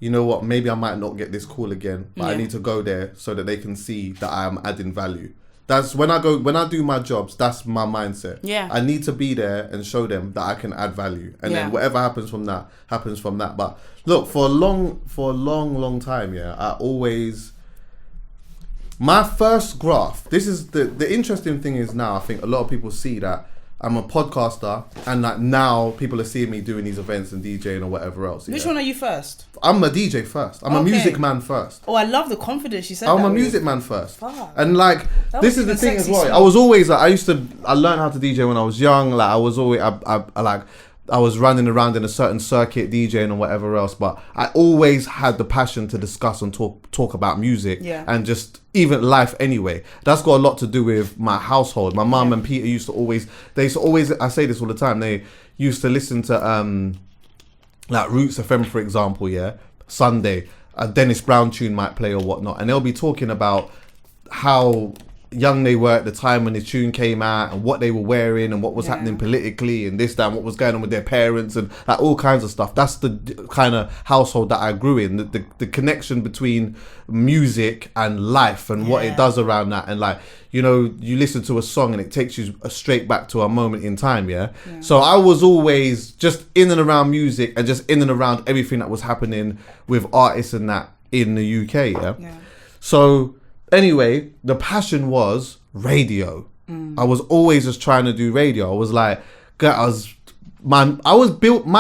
you know what? Maybe I might not get this call again, but I need to go there so that they can see that I am adding value. That's when I do my jobs. That's my mindset. Yeah, I need to be there and show them that I can add value, and then whatever happens from that happens from that. But look, for a long time, I always. My first graph, this is the interesting thing is now I think a lot of people see that I'm a podcaster and like now people are seeing me doing these events and DJing or whatever else. Which one are you first? I'm a DJ first. I'm a music man first. Oh, I love the confidence you said. I'm a music man first. Fuck. And like, this is the thing as well. I was always like, I learned how to DJ when I was young. Like I was always, I was running around in a certain circuit DJing or whatever else, but I always had the passion to discuss and talk about music and just even life anyway. That's got a lot to do with my household. My mum and Peter used to always, I say this all the time, they used to listen to like Roots FM, for example, Sunday, a Dennis Brown tune might play or whatnot, and they'll be talking about how young they were at the time when the tune came out and what they were wearing and what was happening politically and this, that, and what was going on with their parents and like all kinds of stuff. That's the kind of household that I grew in. The connection between music and life and what it does around that, and like, you know, you listen to a song and it takes you straight back to a moment in time. So I was always just in and around music and just in and around everything that was happening with artists and that in the UK. So anyway, the passion was radio. I was always just trying to do radio. I was like, my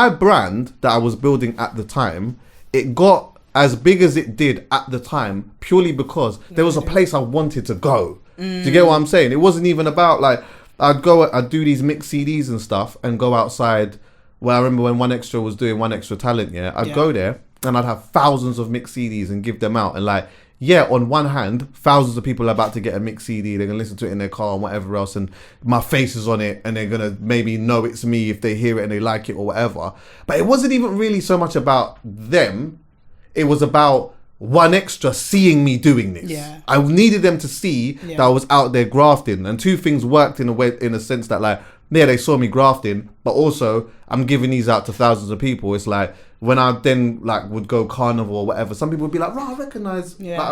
brand that I was building at the time, it got as big as it did at the time purely because there was a place I wanted to go. Do you get what I'm saying? It wasn't even about like, I'd do these mixed CDs and stuff and go outside. Well, I remember when One Extra was doing One Extra Talent, I'd go there and I'd have thousands of mixed CDs and give them out, and like, on one hand, thousands of people are about to get a mixed CD. They're going to listen to it in their car and whatever else, and my face is on it, and they're going to maybe know it's me if they hear it and they like it or whatever. But it wasn't even really so much about them. It was about One Extra seeing me doing this. I needed them to see that I was out there grafting, and two things worked in a sense that like, they saw me grafting, but also I'm giving these out to thousands of people. It's like, when I then like would go carnival or whatever, some people would be like, "Right, I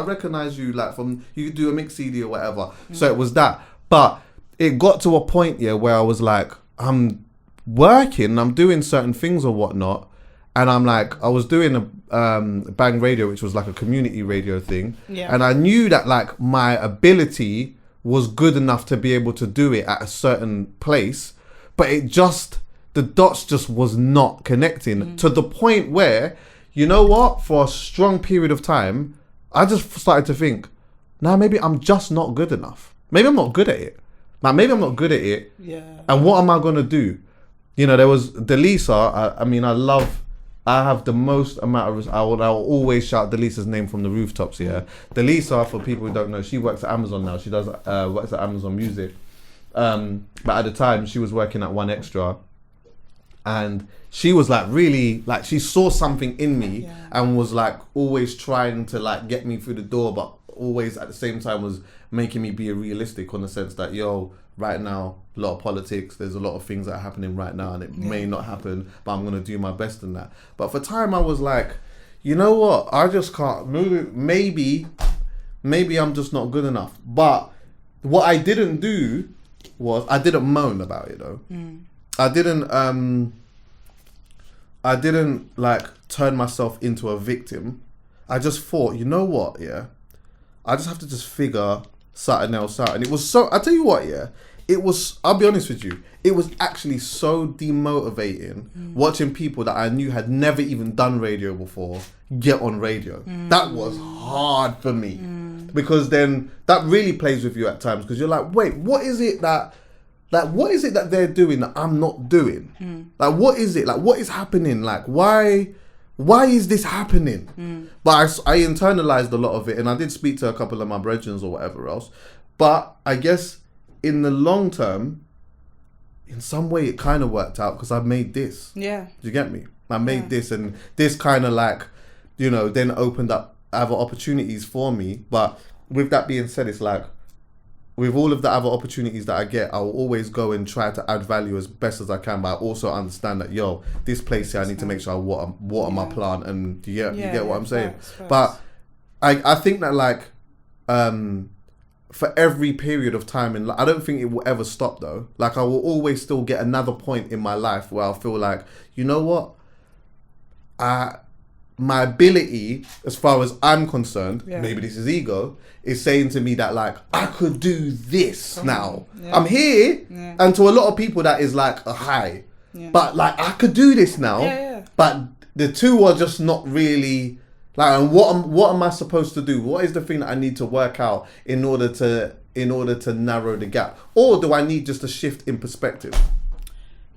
recognize you, like from you could do a mix CD or whatever." So it was that, but it got to a point where I was like, I'm working, I'm doing certain things or whatnot, and I'm like, I was doing a Bang Radio, which was like a community radio thing, and I knew that like my ability was good enough to be able to do it at a certain place, but the dots just was not connecting to the point where, you know what, for a strong period of time, I just started to think, nah, maybe I'm just not good enough. Maybe I'm not good at it. Like, maybe I'm not good at it. Yeah. And what am I going to do? You know, there was Delisa. I mean, I have the most amount of, I will always shout Delisa's name from the rooftops, yeah. Delisa, for people who don't know, she works at Amazon now. She does works at Amazon Music. But at the time, she was working at One Extra. And she was like really, like she saw something in me and was like always trying to like get me through the door, but always at the same time was making me be realistic on the sense that, yo, right now, a lot of politics, there's a lot of things that are happening right now and it may not happen, but I'm going to do my best in that. But for time, I was like, you know what? I just can't move. Maybe I'm just not good enough. But what I didn't do was, I didn't moan about it though. I didn't like turn myself into a victim. I just thought, you know what? Yeah. I just have to just figure something else out. And it was so, I tell you what, yeah, it was, I'll be honest with you, it was actually so demotivating watching people that I knew had never even done radio before get on radio. That was hard for me because then that really plays with you at times because you're like, wait, what is it that they're doing that I'm not doing? Like, what is it? Like, what is happening? Like, why is this happening? But I internalized a lot of it, and I did speak to a couple of my brethren or whatever else. But I guess in the long term, in some way, it kind of worked out because I made this. Yeah. Do you get me? I made this, and this kind of like, you know, then opened up other opportunities for me. But with that being said, it's like, with all of the other opportunities that I get, I will always go and try to add value as best as I can. But I also understand that, yo, this place here, I need to make sure I water my plant. And you get what I'm saying? Facts. But I think that like, for every period of time, and I don't think it will ever stop though. Like I will always still get another point in my life where I feel like, you know what? My ability, as far as I'm concerned, maybe this is ego, is saying to me that like, I could do this now. I'm here, and to a lot of people that is like a high. But like, I could do this now. But the two are just not really, like, and what am I supposed to do? What is the thing that I need to work out in order to narrow the gap? Or do I need just a shift in perspective?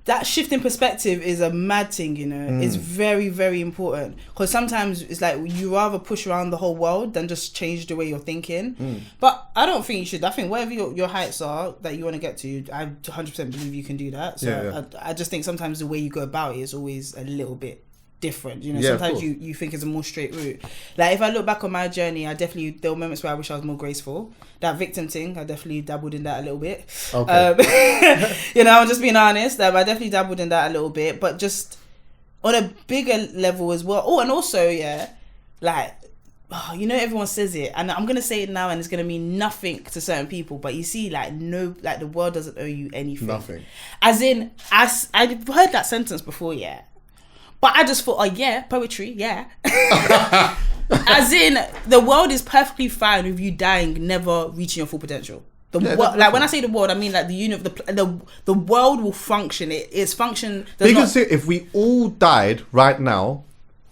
That shift in perspective is a mad thing, you know. It's very, very important because sometimes it's like you rather push around the whole world than just change the way you're thinking. But I don't think you should. I think whatever your heights are that you want to get to, I 100% believe you can do that. So I just think sometimes the way you go about it is always a little bit different, you know. Sometimes you think it's a more straight route. Like if I look back on my journey, there were moments where I wish I was more graceful. That victim thing, I definitely dabbled in that a little bit. You know, I'm just being honest. I definitely dabbled in that a little bit, but just on a bigger level as well. Oh, and also, like, you know, everyone says it, and I'm gonna say it now, and it's gonna mean nothing to certain people. But you see, like, the world doesn't owe you anything. Nothing. As in, I've heard that sentence before, but I just thought, poetry, As in, the world is perfectly fine with you dying, never reaching your full potential. Like when I say the world, I mean like the world will function. Its function. Because if we all died right now,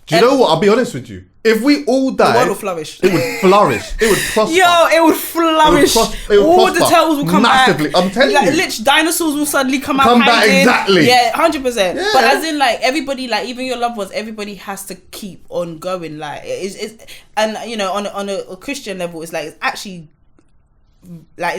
do you know what? I'll be honest with you. If we all died, the world will flourish. It would flourish. It would prosper. Yo, it would flourish. All the turtles will come massively. back. I'm telling you. Literally, dinosaurs will suddenly come back exactly. Yeah, 100%. Yeah. But as in, like, everybody, like, even your loved ones, everybody has to keep on going. Like, it's and you know, on a Christian level, it's like it's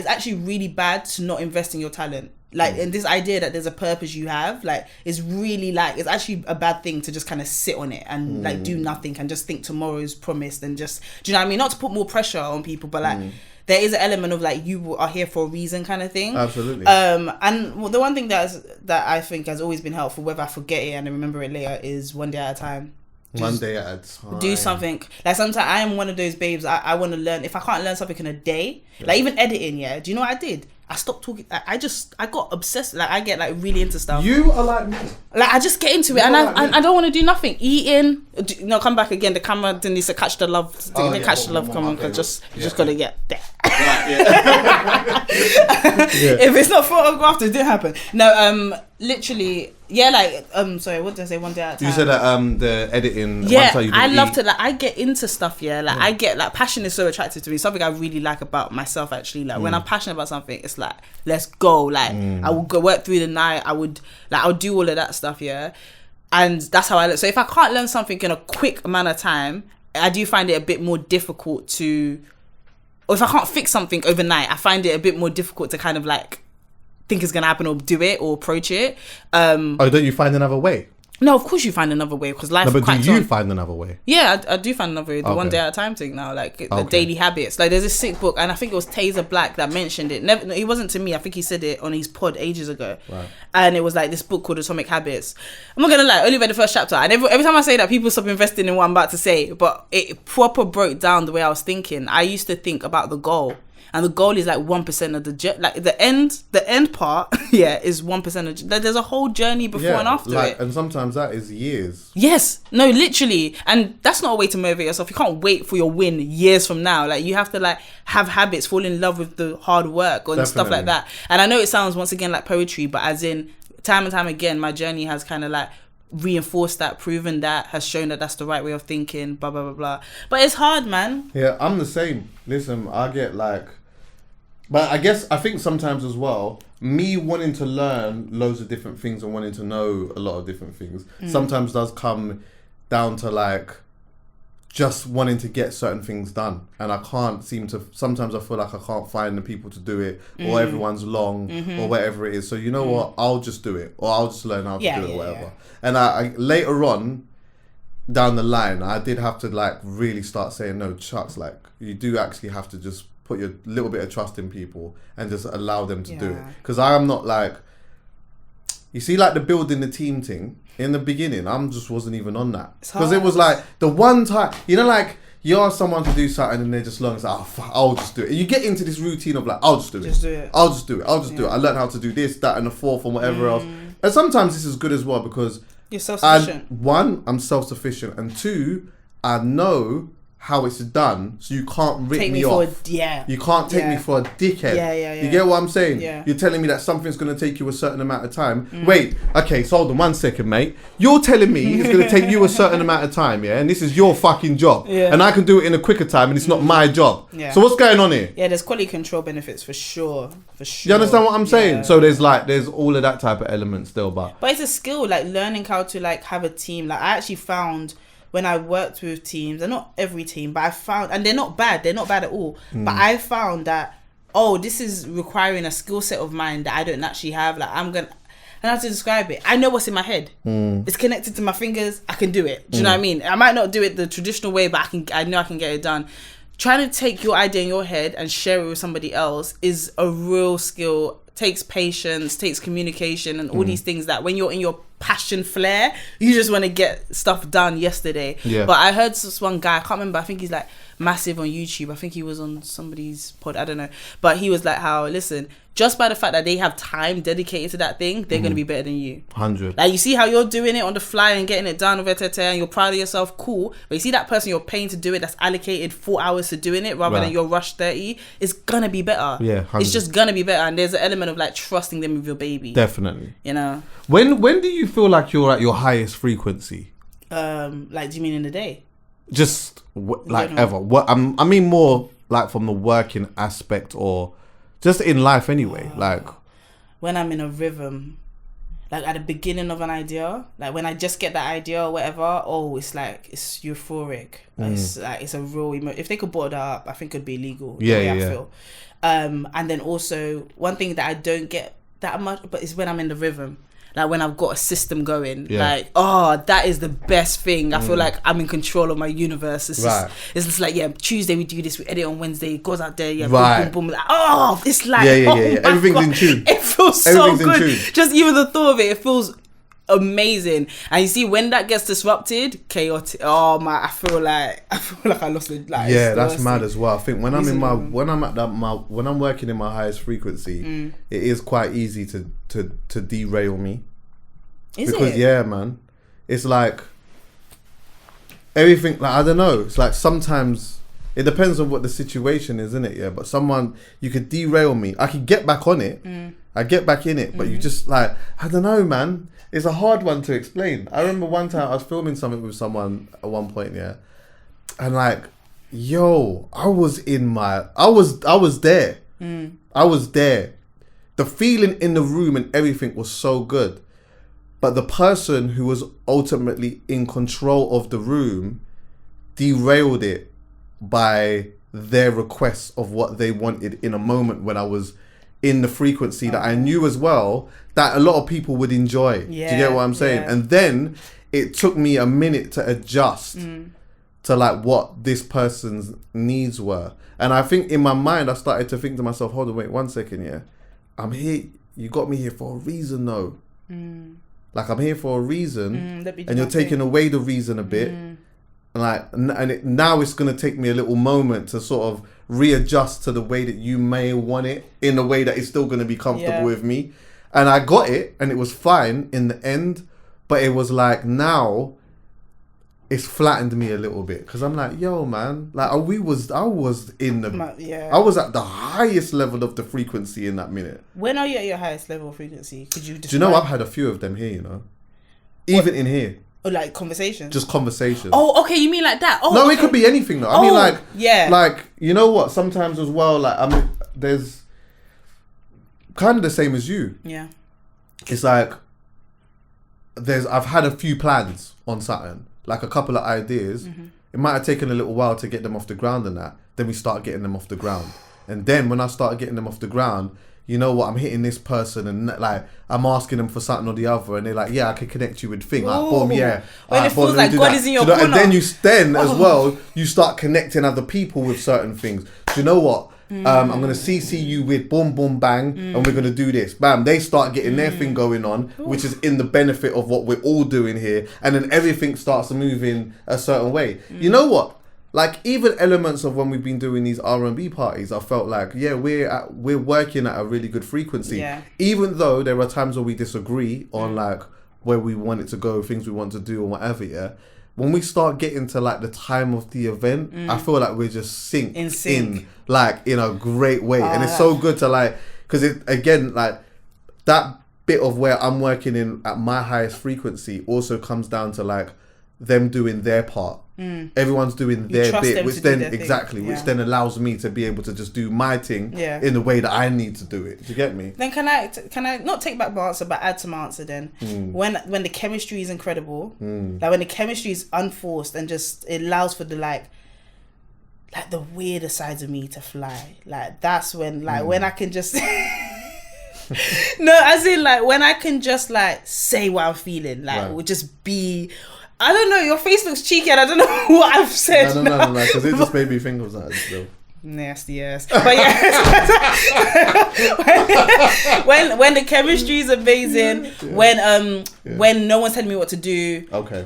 actually really bad to not invest in your talent. Like, and this idea that there's a purpose you have, like, is really, like, it's actually a bad thing to just kind of sit on it and like do nothing and just think tomorrow's promised and just, do you know what I mean? Not to put more pressure on people, but like there is an element of like, you are here for a reason kind of thing. Absolutely. And the one thing that I think has always been helpful, whether I forget it and I remember it later, is one day at a time. One day at a time. Do something. Like, sometimes I am one of those babes, I want to learn. If I can't learn something in a day, like even editing, do you know what I did? I stopped talking. I got obsessed. Like, I get like really into stuff. You are like me. Like, I just get into it, and I don't want to do nothing. Eating, come back again. The camera needs to catch the love. Catch the love. Come on, because just gotta get there. Right, If it's not photographed, it didn't happen. No, literally, yeah, like sorry, what did I say? One day at a time. You said that the editing. Yeah, one time you I didn't love eat. to like. I get into stuff. Yeah, like I get like passion is so attractive to me. Something I really like about myself actually. Like when I'm passionate about something, it's like let's go. Like I will go work through the night. I'll do all of that stuff. Yeah, and that's how I look. So if I can't learn something in a quick amount of time, I do find it a bit more difficult to. Or if I can't fix something overnight, I find it a bit more difficult to kind of like think it's gonna happen or do it or approach it. Oh, don't you find another way? No, of course you find another way because life. No, but cracks do you on. find another way? Yeah, I do find another way. The Okay. one day at a time thing now, like the Okay. daily habits. Like there's this sick book, and I think it was Taser Black that mentioned it. Never, no, he wasn't to me. I think he said it on his pod ages ago. Right. And it was like this book called Atomic Habits. I'm not gonna lie, I only read the first chapter, and every time I say that, people stop investing in what I'm about to say. But it proper broke down the way I was thinking. I used to think about the goal. And the goal is like 1% of the end part, yeah, is 1% of, there's a whole journey before and after it. And sometimes that is years. Yes, no, literally. And that's not a way to motivate yourself. You can't wait for your win years from now. Like you have to like have habits, fall in love with the hard work and stuff like that. And I know it sounds once again like poetry, but as in time and time again, my journey has kind of like reinforced that, proven that, has shown that that's the right way of thinking, blah, blah, blah, blah. But it's hard, man. Yeah, I'm the same. Listen, I get like... But I think sometimes as well, me wanting to learn loads of different things and wanting to know a lot of different things sometimes does come down to like just wanting to get certain things done. And I can't seem to, sometimes I feel like I can't find the people to do it or everyone's long or whatever it is. So you know what, I'll just do it or I'll just learn how to do it or whatever. And I later on down the line, I did have to like really start saying, no, Chucks, like you do actually have to just put your little bit of trust in people and just allow them to do it. Because I am not like, you see like the building the team thing, in the beginning, I just wasn't even on that. Because it was like the one time, you know, like you ask someone to do something and they're just long as, oh, fuck, I'll just do it. And you get into this routine of like, I'll just do it. I'll just do it. I'll just do it. I learned how to do this, that and the fourth and whatever else. And sometimes this is good as well because you're self-sufficient. One, I'm self-sufficient. And two, I know how it's done, so you can't rip me off. You can't take me for a dickhead. You get what I'm saying? You're telling me that something's going to take you a certain amount of time. Wait, okay, so hold on 1 second, mate. You're telling me it's going to take you a certain amount of time, yeah? And this is your fucking job. And I can do it in a quicker time and it's not my job. So what's going on here? Yeah, there's quality control benefits for sure. You understand what I'm saying? So there's all of that type of element still, but it's a skill, like learning how to like have a team. Like I actually found when I worked with teams, and not every team, but I found, and they're not bad at all, but I found that, oh, this is requiring a skill set of mine that I don't actually have. Like I don't have to describe it. I know what's in my head. It's connected to my fingers. I can do it. Do you know what I mean? I might not do it the traditional way, but I know I can get it done. Trying to take your idea in your head and share it with somebody else is a real skill. Takes patience, takes communication, and all these things that when you're in your passion flare, you just want to get stuff done yesterday. But I heard this one guy, I can't remember, I think he's like massive on YouTube. I think he was on somebody's pod, I don't know. But he was like, how, listen, just by the fact that they have time dedicated to that thing, they're going to be better than you. 100. Like you see how you're doing it on the fly and getting it done with it, and you're proud of yourself, cool. But you see that person you're paying to do it, that's allocated 4 hours to doing it rather than your rush 30, it's gonna be better. Yeah, 100. It's just gonna be better. And there's an element of like trusting them with your baby. Definitely. You know? When do you feel like you're at your highest frequency? Like, do you mean in the day? Just like ever. What I mean more like from the working aspect or just in life anyway. Like when I'm in a rhythm, like at the beginning of an idea, like when I just get that idea or whatever, oh, it's like it's euphoric. It's like it's a real if they could bottle that up, I think it'd be illegal. The way I feel. And then also one thing that I don't get that much, but it's when I'm in the rhythm. Like when I've got a system going, like, oh, that is the best thing. I feel like I'm in control of my universe. It's just like, yeah, Tuesday we do this, we edit on Wednesday, it goes out there, boom, boom, boom. Like, oh, it's like, everything's in tune. It feels so good. Just even the thought of it feels amazing. And you see when that gets disrupted, chaotic. Oh my, I feel like I lost it. Like, that's mad as well. I think when I'm working in my highest frequency, it is quite easy to derail me. Because man, it's like everything. Like I don't know. It's like sometimes it depends on what the situation is, isn't it? Yeah, but someone, you could derail me. I could get back on it. I get back in it, but you just like, I don't know, man. It's a hard one to explain. I remember one time I was filming something with someone at one point, yeah, and like, yo, I was there. I was there. The feeling in the room and everything was so good. But the person who was ultimately in control of the room derailed it by their requests of what they wanted in a moment when I was in the frequency that I knew as well that a lot of people would enjoy. Yeah, do you get what I'm saying? yeah. And then it took me a minute to adjust to like what this person's needs were. And I think in my mind, I started to think to myself, hold on, wait 1 second, yeah. I'm here, you got me here for a reason though. Like I'm here for a reason and you're taking away the reason a bit. And like, now it's going to take me a little moment to sort of readjust to the way that you may want it in a way that is still going to be comfortable with me. And I got it and it was fine in the end, but it was like now it's flattened me a little bit because I'm like, yo, man, like I was in the, I was at the highest level of the frequency in that minute. When are you at your highest level of frequency? Could you describe? Do you know I've had a few of them here, you know, even in here. Oh, like conversations? Just conversations. Oh, okay, you mean like that? Oh, no, okay. It could be anything though. I mean, like, yeah, like you know what? Sometimes as well, like I mean, there's kind of the same as you. Yeah. It's like I've had a few plans on something. Like a couple of ideas, it might have taken a little while to get them off the ground and that. Then we start getting them off the ground. And then when I start getting them off the ground, you know what, I'm hitting this person and like I'm asking them for something or the other and they're like, yeah, I can connect you with thing. Like, boom, yeah. When it feels like God is in your corner. And then as well, you start connecting other people with certain things. Do you know what? I'm going to CC you with boom, boom, bang, and we're going to do this. Bam, they start getting their thing going on, which is in the benefit of what we're all doing here. And then everything starts moving a certain way. You know what? Like even elements of when we've been doing these R&B parties, I felt like, yeah, we're working at a really good frequency. Yeah. Even though there are times where we disagree on like where we want it to go, things we want to do or whatever, yeah. When we start getting to like the time of the event, I feel like we're just synced in like in a great way. And it's so good to like, because it again, like that bit of where I'm working in at my highest frequency also comes down to like them doing their part. Everyone's doing their bit, which then which then allows me to be able to just do my thing in the way that I need to do it. Do you get me? Then can I not take back my answer but add to my answer then? When the chemistry is incredible, like when the chemistry is unforced and just it allows for the like the weirder sides of me to fly. Like that's when when I can just no, as in like when I can just like say what I'm feeling, like would just be. I don't know, your face looks cheeky and I don't know what I've said. No, because it just made me think of that still. Nasty ass. But yeah, when the chemistry is amazing, when no one's telling me what to do. Okay.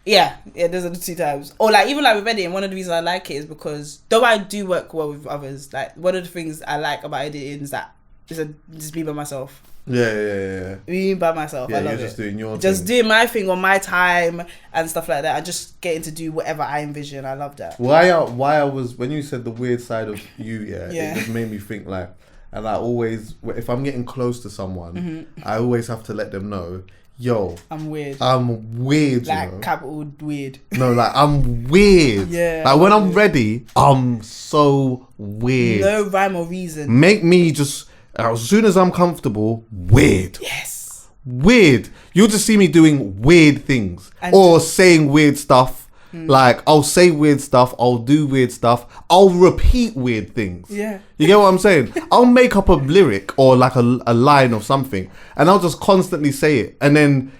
Yeah, those are the two times. Or like even like with editing, one of the reasons I like it is because though I do work well with others, like one of the things I like about editing is that just be by myself. Yeah. Me by myself. Yeah, I love you're just doing your just thing. Doing my thing on my time and stuff like that. I just getting to do whatever I envision. I love that. Why I was when you said the weird side of you, it just made me think like, and I always, if I'm getting close to someone, I always have to let them know, yo, I'm weird. I'm weird, like you know? Capital weird. No, like I'm weird. Yeah. Like when I'm ready, I'm so weird. No rhyme or reason. Make me just. As soon as I'm comfortable, weird. Yes. Weird. You'll just see me doing weird things or saying weird stuff. Like I'll say weird stuff. I'll do weird stuff. I'll repeat weird things. Yeah. You get what I'm saying? I'll make up a lyric or like a line of something and I'll just constantly say it. And then,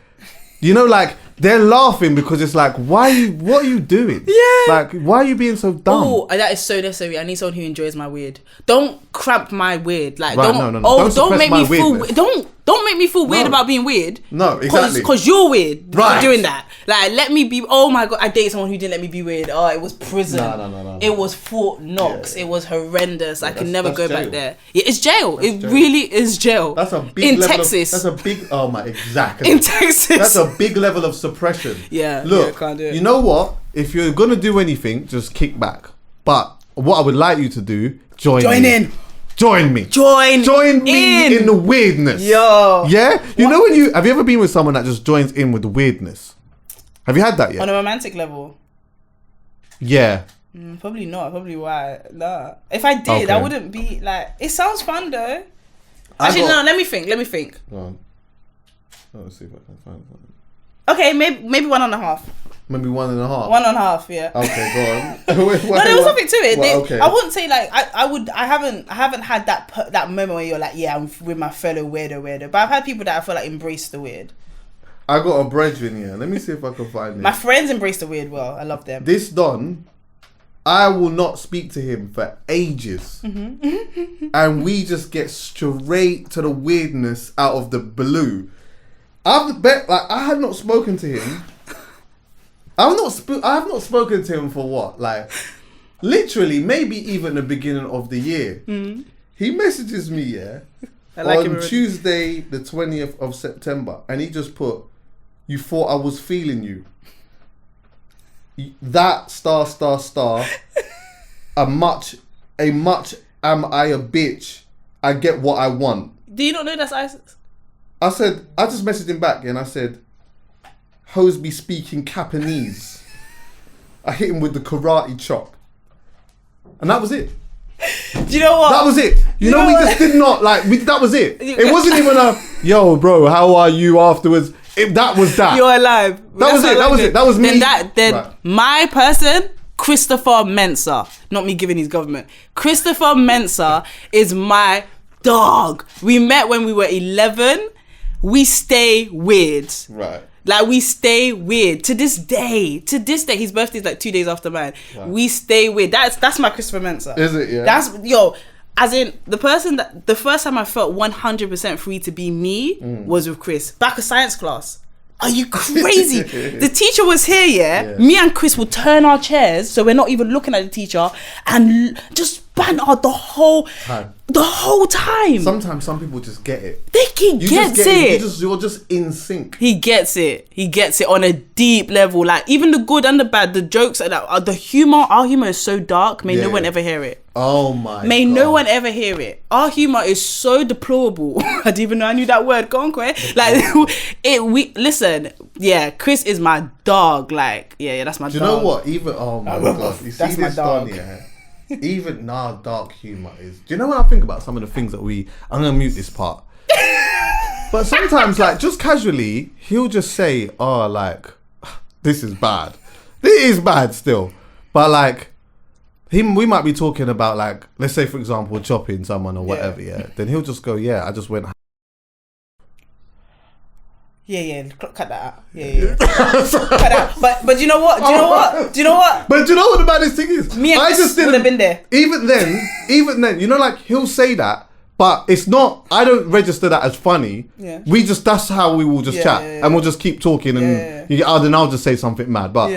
you know, like they're laughing because it's like, what are you doing? Yeah. Like, why are you being so dumb? Oh, that is so necessary. I need someone who enjoys my weird. Don't cramp my weird. Like, right, don't. No. Oh, don't make me feel. Don't make me feel weird about being weird. No, exactly. Because you're weird. Right. For doing that. Like, let me be. Oh my god, I dated someone who didn't let me be weird. Oh, it was prison. No. It was Fort Knox. Yeah. It was horrendous. Yeah, I can never go jail. back there. Yeah, it's jail. It really is jail. That's a big in level Texas. That's a big. Oh my, exactly. In Texas. That's a big level of suppression. Yeah. Look, I can't do it. You know what? If you're gonna do anything, just kick back. But what I would like you to do, join in. Join me. Join me in the weirdness. Yo. Yeah? Have you ever been with someone that just joins in with the weirdness? Have you had that yet? On a romantic level? Yeah. Probably not. Probably why. Nah. If I did, I wouldn't be like... It sounds fun though. Actually, no, let me think. Go on. Let's see if I can find something. Okay, maybe 1.5. Maybe 1.5. 1.5, yeah. Okay, go on. No, there was something to it. Okay. I wouldn't say like I haven't had that moment where you're like, yeah, I'm with my fellow weirdo. But I've had people that I feel like embrace the weird. I got a brethren here. Let me see if I can find it. My friends embrace the weird well. I love them. This Don, I will not speak to him for ages. And we just get straight to the weirdness out of the blue. I have not spoken to him. I have not spoken to him for what? Like, literally, maybe even the beginning of the year. He messages me, on Tuesday, the 20th of September, and he just put, "You thought I was feeling you. That ... a much am I a bitch. I get what I want." Do you not know that's ISIS? I just messaged him back and I said, "Hoes be speaking Japanese." I hit him with the karate chop. And that was it. Do you know what? That was it. You know we just did not, that was it. It wasn't even a, "Yo, bro, how are you afterwards?" That was that. You're alive. That was it. That was me. Then right. My person, Christopher Mensah. Not me giving his government. Christopher Mensah is my dog. We met when we were 11. We stay weird. Right. Like, we stay weird. To this day. His birthday's like 2 days after mine. Right. We stay weird. That's my Christopher Mensah. Is it? Yeah. As in, the first time I felt 100% free to be me was with Chris. Back at science class. Are you crazy? The teacher was here, yeah? Me and Chris would turn our chairs so we're not even looking at the teacher and just banter the whole time. Sometimes some people just get it. Gets it. You're just in sync. He gets it on a deep level. Like, even the good and the bad, the jokes, the humor. Our humor is so dark. May no one ever hear it. Oh my May God. no one ever hear it. Our humor is so deplorable. I didn't even know I knew that word. Go on, Quay. Like, listen. Yeah, Chris is my dog. Like, yeah, that's my dog. Do you know what? Even, oh my God. You see that's my this dog. Don, yeah? Even dark humour is. Do you know when I think about some of the things that I'm gonna mute this part. But sometimes, like, just casually, he'll just say, "Oh, like, this is bad. It is bad still." But like, we might be talking about, like, let's say for example, chopping someone or whatever. Yeah. Then he'll just go, "Yeah, I just went." Yeah, cut that out. Yeah. Cut that out. But you know what? Do you know what? But do you know what the baddest thing is? Me and Chris would have been there. Even then, you know, like, he'll say that, but it's not, I don't register that as funny. Yeah. That's how we will just chat. And we'll just keep talking and then I'll just say something mad. But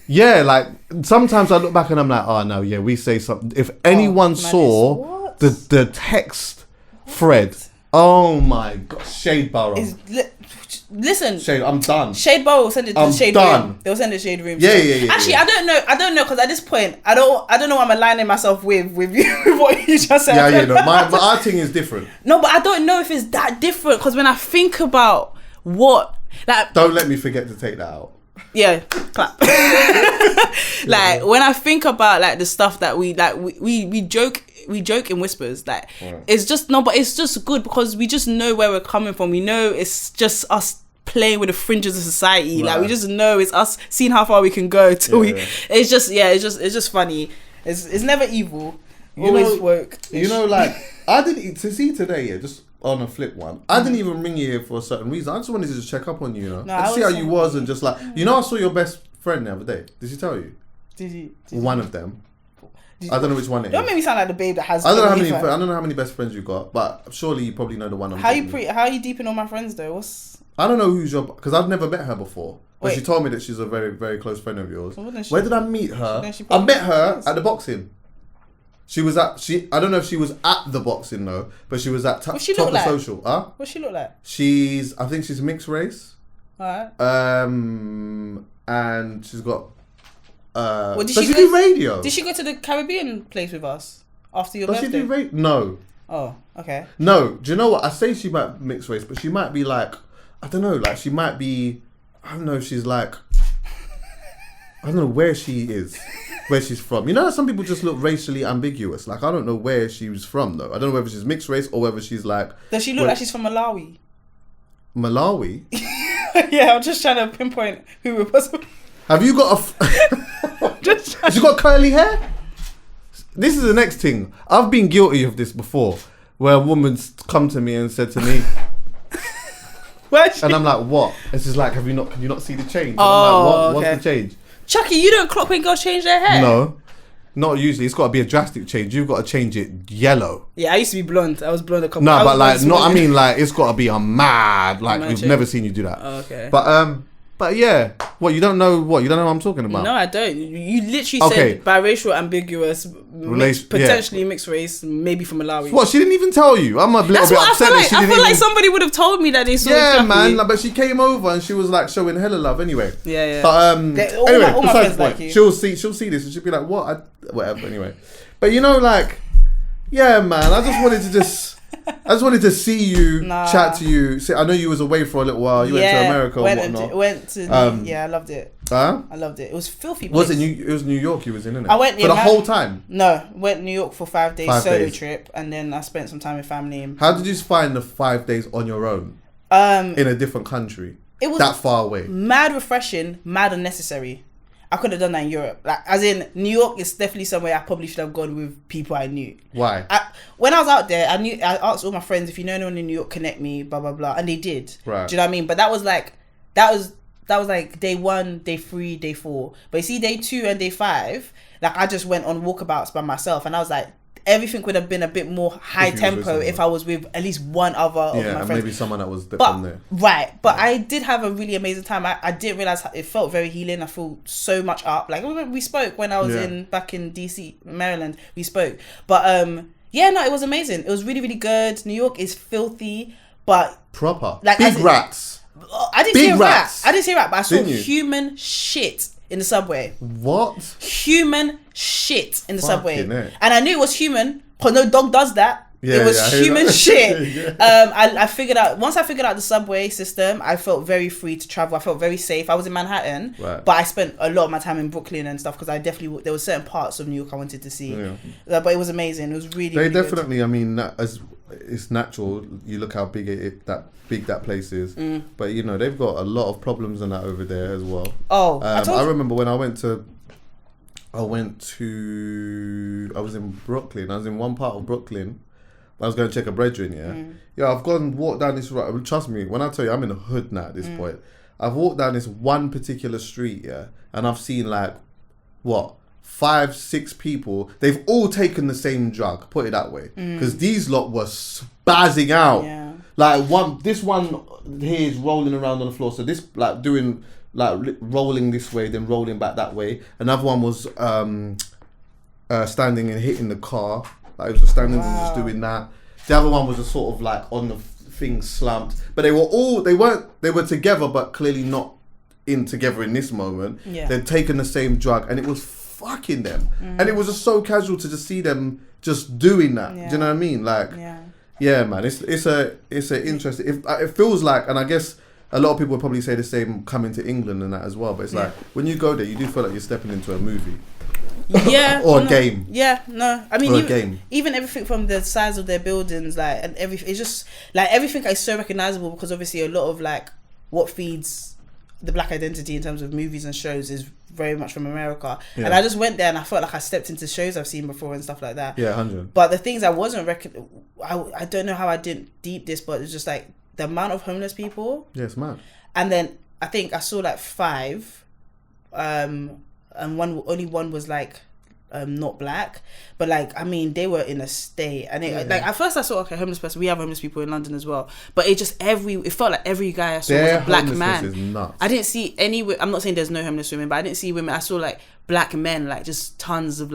like, sometimes I look back and I'm like, "Oh no, yeah, we say something." If anyone saw the text thread, oh my God, Shade Barrow. Listen, Shade, I'm done. Shade Bowl will send it to the Shade room. They'll send it to the Shade room. Yeah. Actually, yeah. I don't know, because at this point, I don't know what I'm aligning myself with you, with what you just said. Yeah, no, my our thing is different. No, but I don't know if it's that different, because when I think about what, like, don't let me forget to take that out. Yeah, clap. Like, when I think about, like, the stuff that we joke. We joke in whispers, like, it's just but it's just good because we just know where we're coming from. We know it's just us playing with the fringes of society. Like, we just know it's us seeing how far we can go till it's just funny. It's never evil. Always woke. You know, like, I didn't to see today, just on a flip one. I didn't even ring you here for a certain reason. I just wanted to just check up on you, and see how you was, and just like, I saw your best friend the other day. Did she tell you? Did one of them. I don't know which one it is. Don't make me sound like the babe that has. I don't know how many best friends you got, but surely you probably know the one. How are you deep in all my friends though? I don't know who's because I've never met her before. But she told me that she's a very, very close friend of yours. Where did I meet her? I met her at the boxing. She was at I don't know if she was at the boxing though, but she was at Top of Social. Huh? What's she look like? I think she's mixed race. Alright. And she's got Well, does she do radio? Did she go to the Caribbean place with us after your birthday? Does she do radio? No. Oh, okay. No. Do you know what? I say she might mix race, but she might be like, I don't know, like she might be, I don't know, she's like, I don't know where she is, where she's from. You know, some people just look racially ambiguous. Like, I don't know where she was from, though. I don't know whether she's mixed race or whether she's like... Does she look like she's from Malawi? Malawi? Yeah, I'm just trying to pinpoint who it was. Have you got Has she got curly hair? This is the next thing. I've been guilty of this before, where a woman's come to me and said to me... And I'm like, what? And she's like, can you not see the change? And I'm like, what? Okay. What's the change? Chuckie, you don't clock when girls change their hair? No, not usually. It's got to be a drastic change. You've got to change it yellow. Yeah, I used to be blonde. I was blonde a couple. No, but like, no, I mean, like, it's got to be a mad. Like, we've never seen you do that. Oh, okay. But yeah, what you don't know? What you don't know what I'm talking about? No, I don't. You literally said biracial, ambiguous, potentially mixed race, maybe from Malawi. What? She didn't even tell you. I'm a little bit upset. I feel like somebody would have told me that they saw. Yeah, man. Like, but she came over and she was like showing hella love. Anyway. Yeah. But anyway, all my friends like you. She'll see this and she'll be like, what? Whatever. Anyway, but you know, like, yeah, man. I just wanted to see you, chat to you. See, I know you was away for a little while. You went to America and whatnot. I loved it. Huh? I loved it. It was filthy place. It was New York you was in, innit? I went for the whole time? No, went to New York for 5 days solo trip, and then I spent some time with family. How did you find the 5 days on your own? In a different country? It was that far away. Mad refreshing, mad unnecessary. I could have done that in Europe. Like, as in, New York is definitely somewhere I probably should have gone with people I knew. Why? When I was out there, I asked all my friends, if you know anyone in New York, connect me, blah, blah, blah. And they did. Right. Do you know what I mean? But that was like day 1, day 3, day 4. But you see, day 2 and day 5, like, I just went on walkabouts by myself. And I was like, everything would have been a bit more high tempo if I was with at least one other of my friends. Yeah, maybe someone that was from there. Right. But I did have a really amazing time. I didn't realise it felt very healing. I feel so much up. Like, we spoke when I was back in DC, Maryland. We spoke. But, it was amazing. It was really, really good. New York is filthy, but... Proper. Like, big rats. I didn't see a rat. I didn't see a rat, but I saw human shit in the subway. What? Human shit in the subway. And I knew it was human because no dog does that. Yeah, it was human shit. I figured out, once I figured out the subway system, I felt very free to travel. I felt very safe. I was in Manhattan, but I spent a lot of my time in Brooklyn and stuff because there were certain parts of New York I wanted to see. Yeah. But it was amazing. It was really, really definitely, good. I mean, as it's natural, you look how big that place is. But, you know, they've got a lot of problems and that over there as well. Oh, I remember when I was in Brooklyn. I was in one part of Brooklyn. I was going to check a brethren, I've walked down this road. Trust me, when I tell you, I'm in the hood now at this point. I've walked down this one particular street, and I've seen 5, 6 people. They've all taken the same drug, put it that way. Because these lot were spazzing out. Yeah. Like, this one here is rolling around on the floor. So this, doing, rolling this way, then rolling back that way. Another one was standing and hitting the car. Like, it was just standing and just doing that. The other one was just sort of on the thing slumped. But they were together, but clearly not together in this moment. Yeah. They'd taken the same drug and it was fucking them. And it was just so casual to just see them just doing that. Yeah. Do you know what I mean? Yeah, man. It's a interesting. It feels like, and I guess a lot of people would probably say the same coming to England and that as well. But it's like, when you go there, you do feel like you're stepping into a movie. Yeah. Or a game. Yeah, no. I mean, even everything from the size of their buildings, and everything, it's just, everything is so recognizable because obviously a lot of, what feeds the black identity in terms of movies and shows is very much from America. Yeah. And I just went there and I felt like I stepped into shows I've seen before and stuff like that. Yeah, 100. But the things I wasn't I don't know how I didn't deep this, but it's just the amount of homeless people. Yeah, it's mad. And then I think I saw 5, and only one was not black, but they were in a state, and at first I saw homeless person. We have homeless people in London as well, but it felt like every guy I saw was a black man. Is nuts. I didn't see any. I'm not saying there's no homeless women, but I didn't see women. I saw black men, just tons of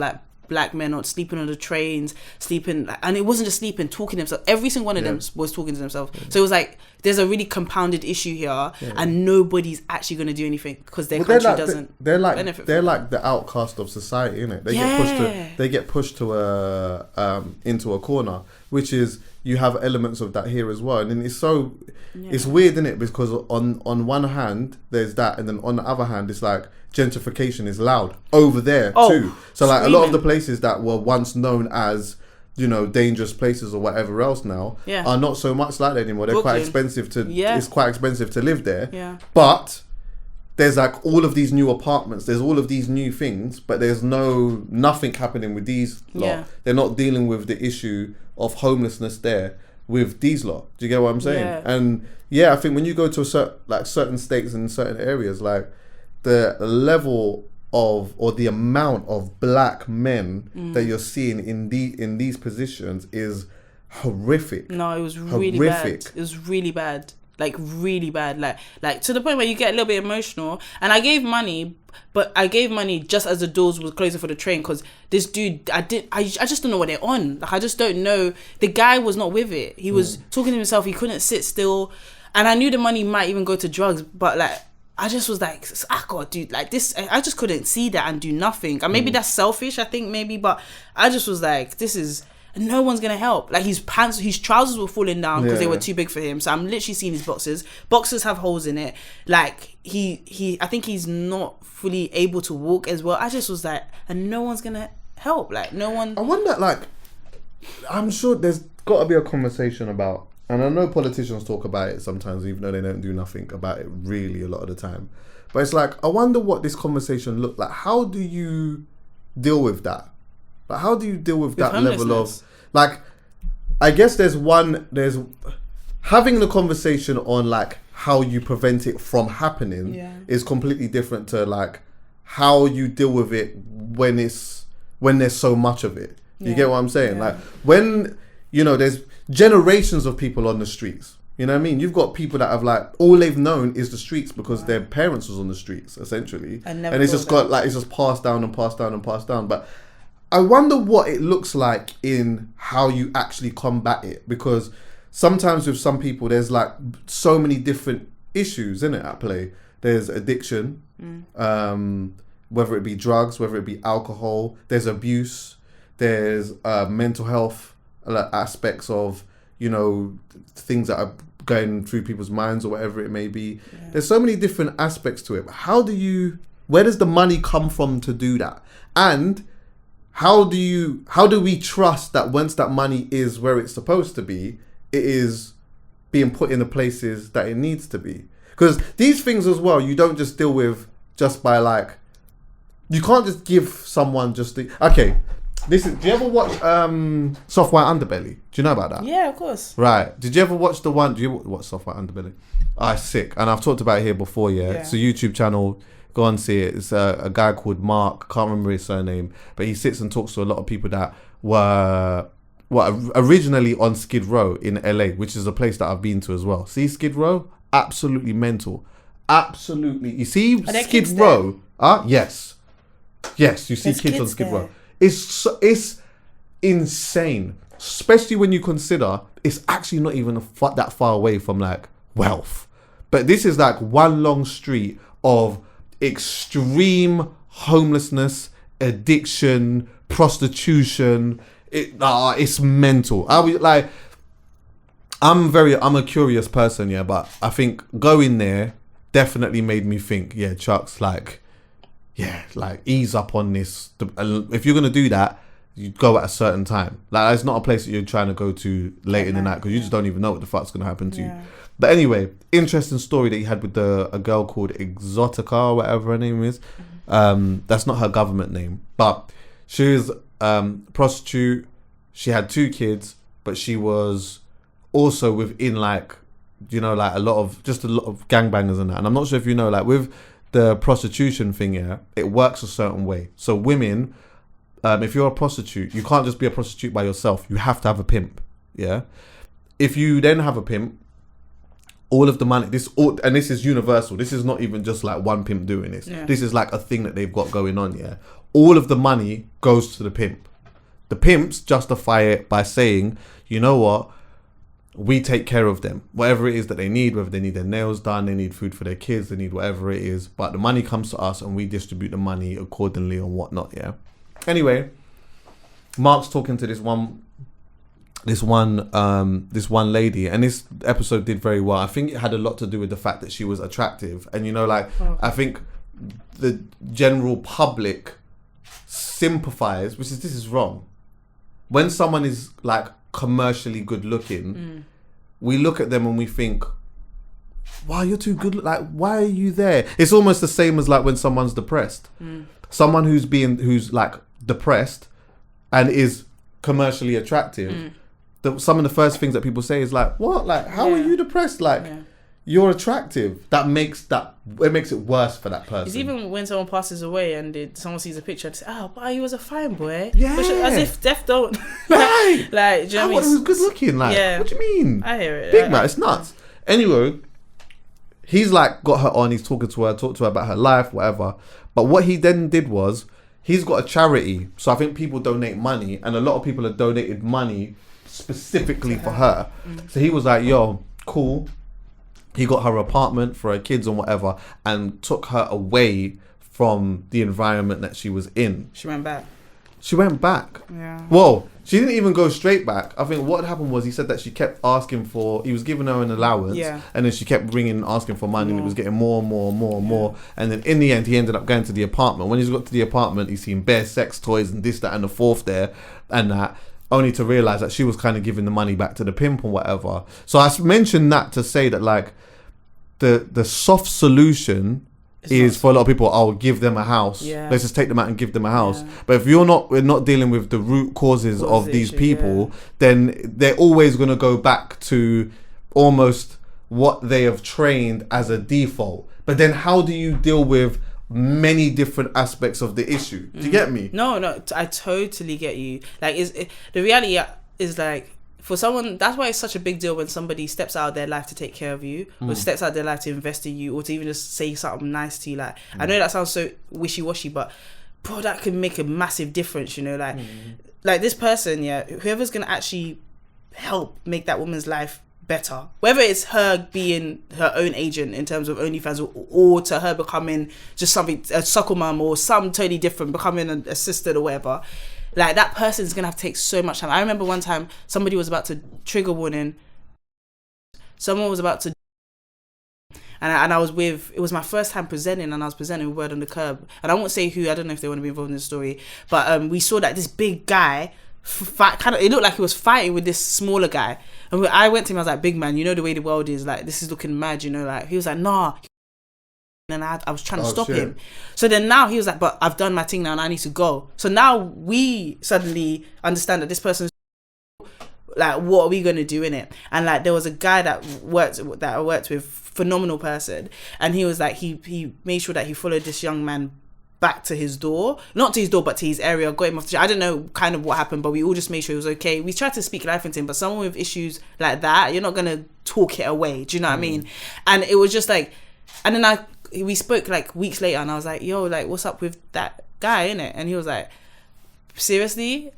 black men on sleeping on the trains, and it wasn't just sleeping, talking to themselves. Every single one of them was talking to themselves. So it was like there's a really compounded issue here, and nobody's actually going to do anything because their country doesn't benefit. They're like the outcast of society, innit? They get pushed to into a corner, which is, you have elements of that here as well. And then it's weird, isn't it? Because on one hand there's that, and then on the other hand it's like gentrification is loud over there too. So like a lot of the places that were once known as, you know, dangerous places or whatever else now are not so much like that anymore. They're quite expensive it's quite expensive to live there. Yeah. But there's like all of these new apartments, there's all of these new things, but there's nothing happening with these lot. Yeah. They're not dealing with the issue of homelessness there with these lot. Do you get what I'm saying? Yeah. And I think when you go to certain states and certain areas, like the level of, or the amount of black men that you're seeing in these positions is horrific. No, it was really bad. It was really bad. Like really bad, like to the point where you get a little bit emotional. And I gave money, but I gave money just as the doors were closing for the train, because this dude, I just don't know what they're on. Like I just don't know. The guy was not with it. He was talking to himself. He couldn't sit still, and I knew the money might even go to drugs. But like I just was like, God, dude, like this, I just couldn't see that and do nothing. And maybe that's selfish, I think maybe, but I just was like, this is. And no one's gonna help. Like his trousers were falling down because they were too big for him. So I'm literally seeing his boxers. Boxers have holes in it. Like I think he's not fully able to walk as well. I just was like, and no one's gonna help. Like no one. I wonder, like, I'm sure there's got to be a conversation about, and I know politicians talk about it sometimes, even though they don't do nothing about it really a lot of the time. But it's like, I wonder what this conversation looked like. How do you deal with that? Like, how do you deal with that level of, like, I guess there's having the conversation on like how you prevent it from happening is completely different to like how you deal with it when there's so much of it. You get what I'm saying? Like when, you know, there's generations of people on the streets. You know what I mean? You've got people that have like, all they've known is the streets because their parents was on the streets essentially. And it's just it's just passed down and passed down and passed down. But I wonder what it looks like in how you actually combat it, because sometimes with some people there's like so many different issues in it at play. There's addiction, whether it be drugs, whether it be alcohol. There's abuse. There's mental health aspects of, you know, things that are going through people's minds or whatever it may be. There's so many different aspects to it. But where does the money come from to do that? And how do we trust that once that money is where it's supposed to be, it is being put in the places that it needs to be? Because these things as well, you don't just deal with just by like, you can't just give someone do you ever watch Soft White Underbelly? Do you know about that? Yeah, of course. Right. Did you ever watch do you watch Soft White Underbelly? It's sick. And I've talked about it here before, It's a YouTube channel. Go and see it. It's a guy called Mark. Can't remember his surname, but he sits and talks to a lot of people that were originally on Skid Row in LA, which is a place that I've been to as well. See Skid Row? Absolutely mental. Absolutely. You see Skid Row? Yes. You see kids on Skid Row. It's insane, especially when you consider it's actually not even that far away from like wealth. But this is like one long street of extreme homelessness, addiction, prostitution. It's mental. I'm a curious person, but I think going there definitely made me think, Chuck's like ease up on this. If you're gonna do that, you go at a certain time. Like it's not a place that you're trying to go to late in the night because you just don't even know what the fuck's gonna happen to you. But anyway, interesting story that he had with a girl called Exotica or whatever her name is. That's not her government name, but she was prostitute. She had 2 kids, but she was also within like, you know, like a lot of gangbangers and that. And I'm not sure if you know, like with the prostitution thing, it works a certain way. So women, if you're a prostitute, you can't just be a prostitute by yourself. You have to have a pimp. If you then have a pimp, all of the money, and this is universal. This is not even just like one pimp doing this. Yeah. This is like a thing that they've got going on. Yeah, all of the money goes to the pimp. The pimps justify it by saying, you know what, we take care of them, whatever it is that they need, whether they need their nails done, they need food for their kids, they need whatever it is, but the money comes to us and we distribute the money accordingly and whatnot. Yeah. Anyway, Mark's talking to this one lady, and this episode did very well. I think it had a lot to do with the fact that she was attractive, and you know, like, I think the general public sympathize, this is wrong. When someone is like commercially good looking, we look at them and we think, wow, you're too good, like, why are you there? It's almost the same as like when someone's depressed. Someone who's like depressed and is commercially attractive, some of the first things that people say is like, what? Like, how are you depressed? Like, you're attractive. It makes it worse for that person. It's even when someone passes away and someone sees a picture and says, oh, but he was a fine boy. Yeah. As if death don't. Right. Like, do you know what I mean? Who's good looking? Like, what do you mean? I hear it. Big man, it's nuts. Anyway, he's like got her on, he's talked to her about her life, whatever. But what he then did was, he's got a charity. So I think people donate money, and a lot of people have donated money specifically for her. So he was like, yo, cool. He got her apartment for her kids and whatever, and took her away from the environment that she was in. She went back. Yeah. Well, she didn't even go straight back. I think what happened was, he said that she kept asking for, he was giving her an allowance, and then she kept ringing, asking for money, and it was getting more and more. And then in the end, he ended up going to the apartment. When he's got to the apartment, he's seen bare sex toys and this, that, and the fourth there, and that, only to realize that she was kind of giving the money back to the pimp or whatever. So I mentioned that to say that, like, the soft solution is for a lot of people, I'll give them a house. Let's just take them out and give them a house. But if we're not dealing with the root causes of these people, then they're always going to go back to almost what they have trained as a default. But then how do you deal with many different aspects of the issue? Do you get me? No, I totally get you. Like, the reality is, like, for someone, that's why it's such a big deal when somebody steps out of their life to take care of you, or steps out of their life to invest in you, or to even just say something nice to you. Like, I know that sounds so wishy-washy, but bro, that could make a massive difference, you know? Like, like this person, whoever's gonna actually help make that woman's life better, whether it's her being her own agent in terms of OnlyFans, or to her becoming just something, a suckle mum, or something totally different, becoming an assistant or whatever. Like, that person's gonna have to take so much time. I remember one time somebody was about to, trigger warning, someone was about to, and I was with, it was my first time presenting, and I was presenting with Word on the Curb, and I won't say who, I don't know if they want to be involved in the story, but we saw that this big guy it looked like he was fighting with this smaller guy, and I went to him, I was like, big man, you know the way the world is, like, this is looking mad, you know, like, he was like, nah, and I was trying to stop him. So then now he was like, but I've done my thing now and I need to go. So now we suddenly understand that this person's like, what are we going to do in it? And like, there was a guy that I worked with, phenomenal person, and he was like, he made sure that he followed this young man back to his door, not to his door, but to his area, got him off the I don't know kind of what happened, but we all just made sure he was okay. We tried to speak life into him, but someone with issues like that, you're not going to talk it away. Do you know what I mean? And it was just like, and then we spoke like weeks later, and I was like, yo, like, what's up with that guy, innit? And he was like, seriously?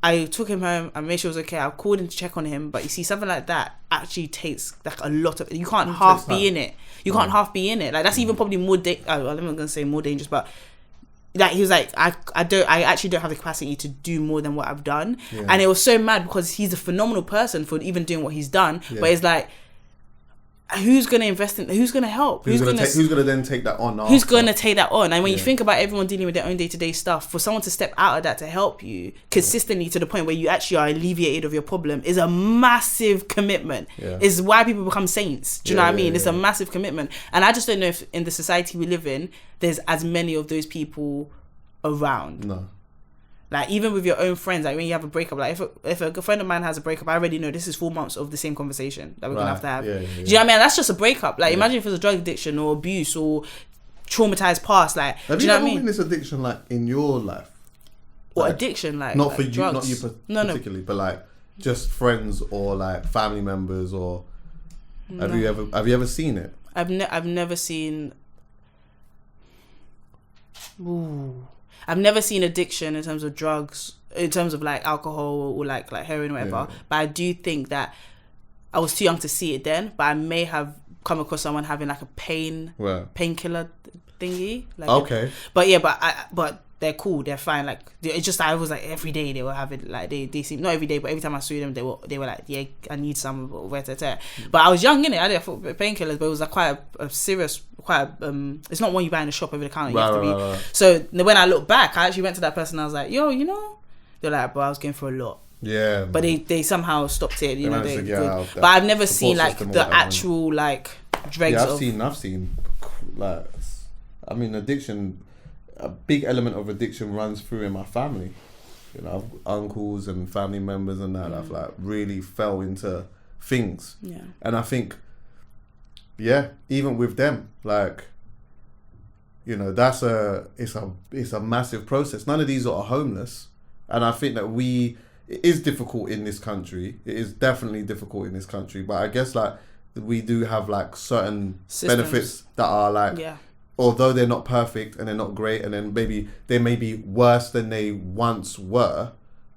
I took him home, I made sure it was okay, I called him to check on him, but you see, something like that actually takes like a lot of, you can't half be in it. You can't half be in it. Like, that's even probably more, I'm not going to say more dangerous, but like, he was like, I actually don't have the capacity to do more than what I've done. And it was so mad because he's a phenomenal person for even doing what he's done, but it's like, who's going to invest in, who's going to help, who's going to then take that on after? Who's going to take that on? And when you think about everyone dealing with their own day-to-day stuff, for someone to step out of that to help you consistently to the point where you actually are alleviated of your problem is a massive commitment. Is why people become saints. Do you know what I mean? It's a massive commitment, and I just don't know if in the society we live in there's as many of those people around. No. Like, even with your own friends, like when you have a breakup, like if a friend of mine has a breakup, I already know this is 4 months of the same conversation that we're gonna have to have. Do you know what I mean? That's just a breakup. Like, imagine if it was a drug addiction or abuse or traumatized past. Like, have do you know ever what I mean? witnessed addiction like in your life? What addiction? Like, not like for you, drugs? not you particularly, but like just friends or like family members or. Have you ever seen it? I've never seen. Ooh. I've never seen addiction in terms of drugs, in terms of like alcohol or like heroin or whatever. Yeah. But I do think that I was too young to see it then. But I may have come across someone having like a painkiller thingy. Like okay. But they're cool. They're fine. Like it's just I was like every day they were having like they seem not every day, but every time I saw them they were like, yeah, I need some. But I was young innit. I thought painkillers, but it was like quite a serious, it's not one you buy in the shop over the counter. Right. So when I look back, I actually went to that person. And I was like, yo, they're like, bro, I was going for a lot. Yeah. But they somehow stopped it. But I've never seen like the actual like dregs. Yeah, I've seen like, I mean, addiction. A big element of addiction runs through in my family. I've uncles and family members and that I've like really fell into things. Yeah. And I think, yeah, even with them, like, it's a massive process. None of these are homeless. And I think that it is difficult in this country. It is definitely difficult in this country. But I guess like we do have like certain systems, benefits that are like, although they're not perfect and they're not great, and then maybe they may be worse than they once were.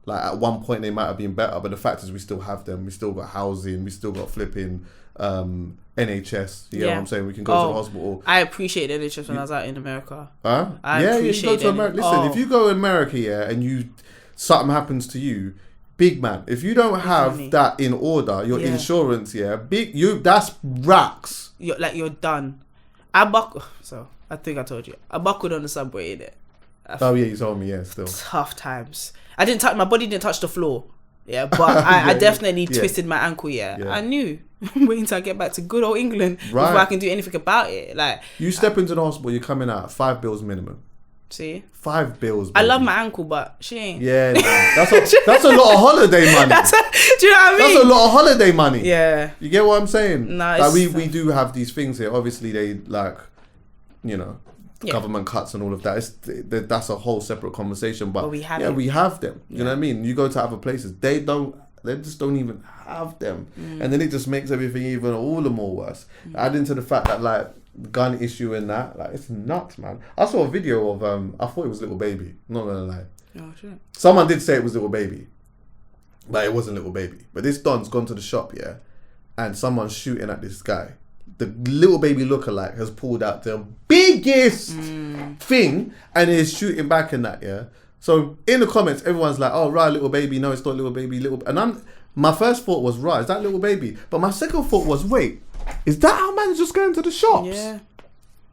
Like at one point they might have been better, but the fact is we still have them. We still got housing. We still got flipping NHS. You know what I'm saying? We can go to the hospital. I appreciate NHS when I was out in America. I appreciate you go to America. Listen, if you go to America, and something happens to you, big man, if you don't have that in order, your insurance, that's racks. You're done. So I think I told you I buckled on the subway in it. You told me. Still tough times. My body didn't touch the floor. But I definitely twisted my ankle. I knew. I'm waiting till I get back to good old England before I can do anything about it. Like you step into the hospital, you're coming out £5 minimum. See, £5. Baby. I love my ankle, but she ain't. Yeah, that's a lot of holiday money. Do you know what I mean? That's a lot of holiday money. Yeah, you get what I'm saying? No, like we do have these things here. Obviously, they like, government cuts and all of that. That's a whole separate conversation. But we have them. You know what I mean? You go to other places, they just don't even have them, and then it just makes everything even all the more worse. Adding to the fact that like gun issue and that, like it's nuts, man. I saw a video of I thought it was Little Baby. I'm not gonna lie. Oh shit. Someone did say it was Little Baby, but it wasn't Little Baby. But this Don's gone to the shop, and someone's shooting at this guy. The Little Baby lookalike has pulled out the biggest thing and is shooting back in that, So in the comments, everyone's like, "Oh, right, Little Baby. No, it's not Little Baby. And my first thought was, right, is that Little Baby? But my second thought was, wait, is that how man's just going to the shops? Yeah.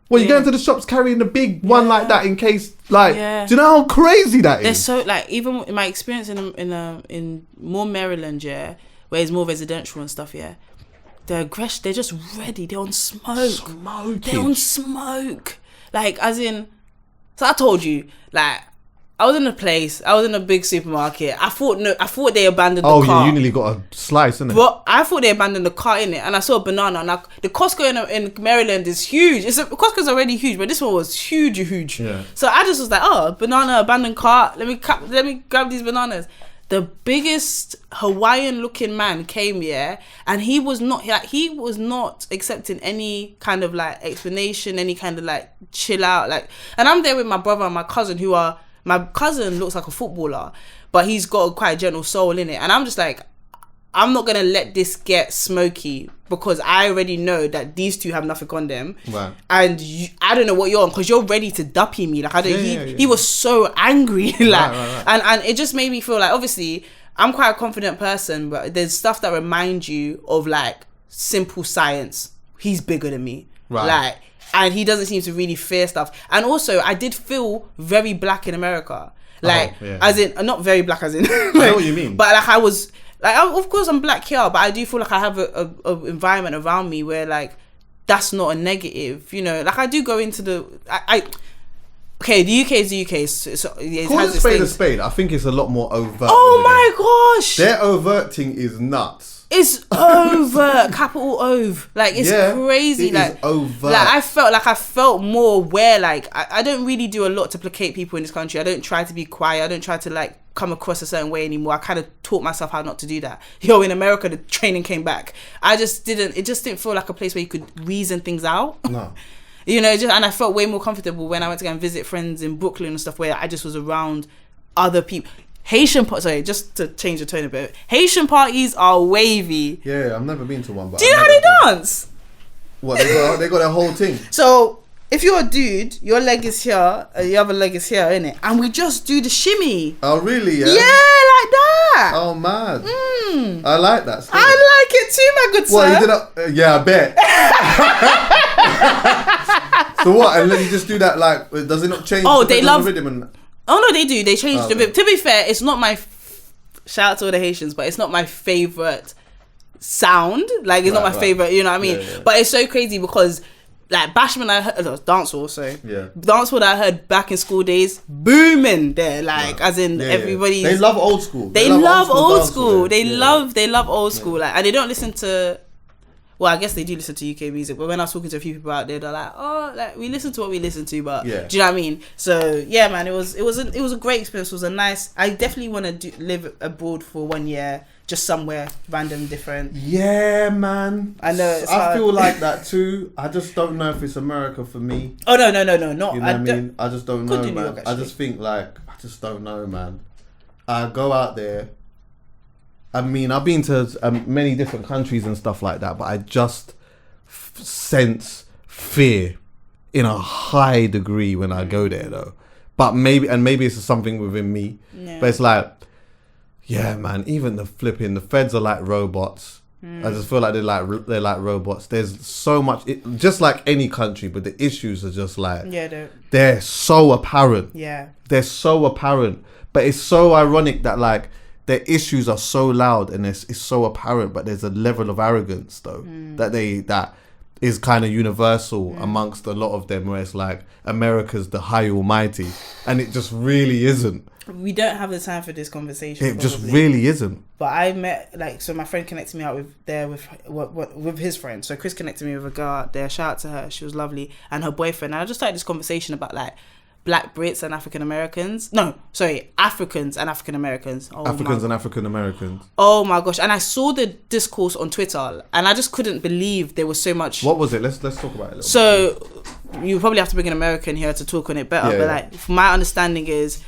Well, you're going to the shops carrying the big one like that in case, like, do you know how crazy that is? They're so, like, even in my experience in more Maryland, where it's more residential and stuff, they're aggressive. They're just ready. They're on smoke. They're on smoke. Like, as in, so I told you, like, I was in a big supermarket. I thought they abandoned the car. Oh, you nearly got a slice, innit? But I thought they abandoned the car in it, and I saw a banana. And the Costco in Maryland is huge. Costco's already huge, but this one was huge. Yeah. So I just was like, oh, banana, abandoned car. Let me grab these bananas. The biggest Hawaiian-looking man came and he was not accepting any kind of like explanation, any kind of like chill out, like. And I'm there with my brother and my cousin my cousin looks like a footballer, but he's got quite a gentle soul in it. And I'm just like, I'm not going to let this get smoky because I already know that these two have nothing on them. Right. And I don't know what you're on because you're ready to duppy me. Like, he was so angry. Like, right. And it just made me feel like, obviously, I'm quite a confident person, but there's stuff that reminds you of like simple science. He's bigger than me. Right. Like, and he doesn't seem to really fear stuff. And also, I did feel very black in America. Like, as in, not very black as in. Like, I know what you mean. But like, I was, like, of course I'm black here, but I do feel like I have a environment around me where like, that's not a negative, Like I do go into okay, the UK is the UK. So it Call a spade a spade. I think it's a lot more overt. Oh my gosh! Their overting is nuts. It's over, capital Ove. Like, it's crazy. It like, is over. Like, I felt more aware. Like, I don't really do a lot to placate people in this country. I don't try to be quiet. I don't try to, like, come across a certain way anymore. I kind of taught myself how not to do that. Yo, in America, the training came back. It just didn't feel like a place where you could reason things out. No. You know, and I felt way more comfortable when I went to go and visit friends in Brooklyn and stuff, where I just was around other people. Just to change the tone a bit, Haitian parties are wavy. Yeah, I've never been to one. But do you know how they dance? What, they got their whole thing? So, if you're a dude, your leg is here, your other leg is here, innit? And we just do the shimmy. Oh, really? Yeah, like that. Oh, mad. I like that. Still. I like it too, my good sir. What, you did that? Yeah, I bet. So what? And then you just do that, like, does it not change the rhythm and... Oh no, they do. They changed the bit. To be fair, it's not my shout out to all the Haitians, but it's not my favorite sound. Like, it's not my favorite. You know what I mean? Yeah. But it's so crazy because, like, Bashment, I heard dancehall. So dancehall that I heard back in school days, booming there. Like, as in everybody. They love old school. They love old school. They love old school. Like, and they don't listen to. Well, I guess they do listen to UK music, but when I was talking to a few people out there, they're like, "Oh, like, we listen to what we listen to," but do you know what I mean? So yeah, man, it was a great experience. It was a nice. I definitely want to live abroad for 1 year, just somewhere random, different. Yeah, man. I know. I feel like that too. I just don't know if it's America for me. Oh no, not. You know what I mean? I just don't know, man. York, I just think I just don't know, man. I go out there. I mean, I've been to many different countries and stuff like that, but I just sense fear in a high degree when I go there, though. But maybe it's something within me. Yeah. But it's like, yeah, man. Even the feds are like robots. I just feel like they're like robots. There's so much, just like any country, but the issues are just like they're so apparent. Yeah, they're so apparent. But it's so ironic that like. Their issues are so loud and it's so apparent, but there's a level of arrogance though that is kind of universal amongst a lot of them, where it's like America's the high almighty, and it just really isn't. We don't have the time for this conversation. It just really isn't. But I met so my friend connected me out with his friend. So Chris connected me with a girl out there. Shout out to her. She was lovely, and her boyfriend. And I just started this conversation about like Black Brits and African Americans. No, sorry, Africans and African Americans. Africans and African Americans. Oh my gosh! And I saw the discourse on Twitter, and I just couldn't believe there was so much. What was it? Let's talk about it. So you probably have to bring an American here to talk on it better. But like, my understanding is,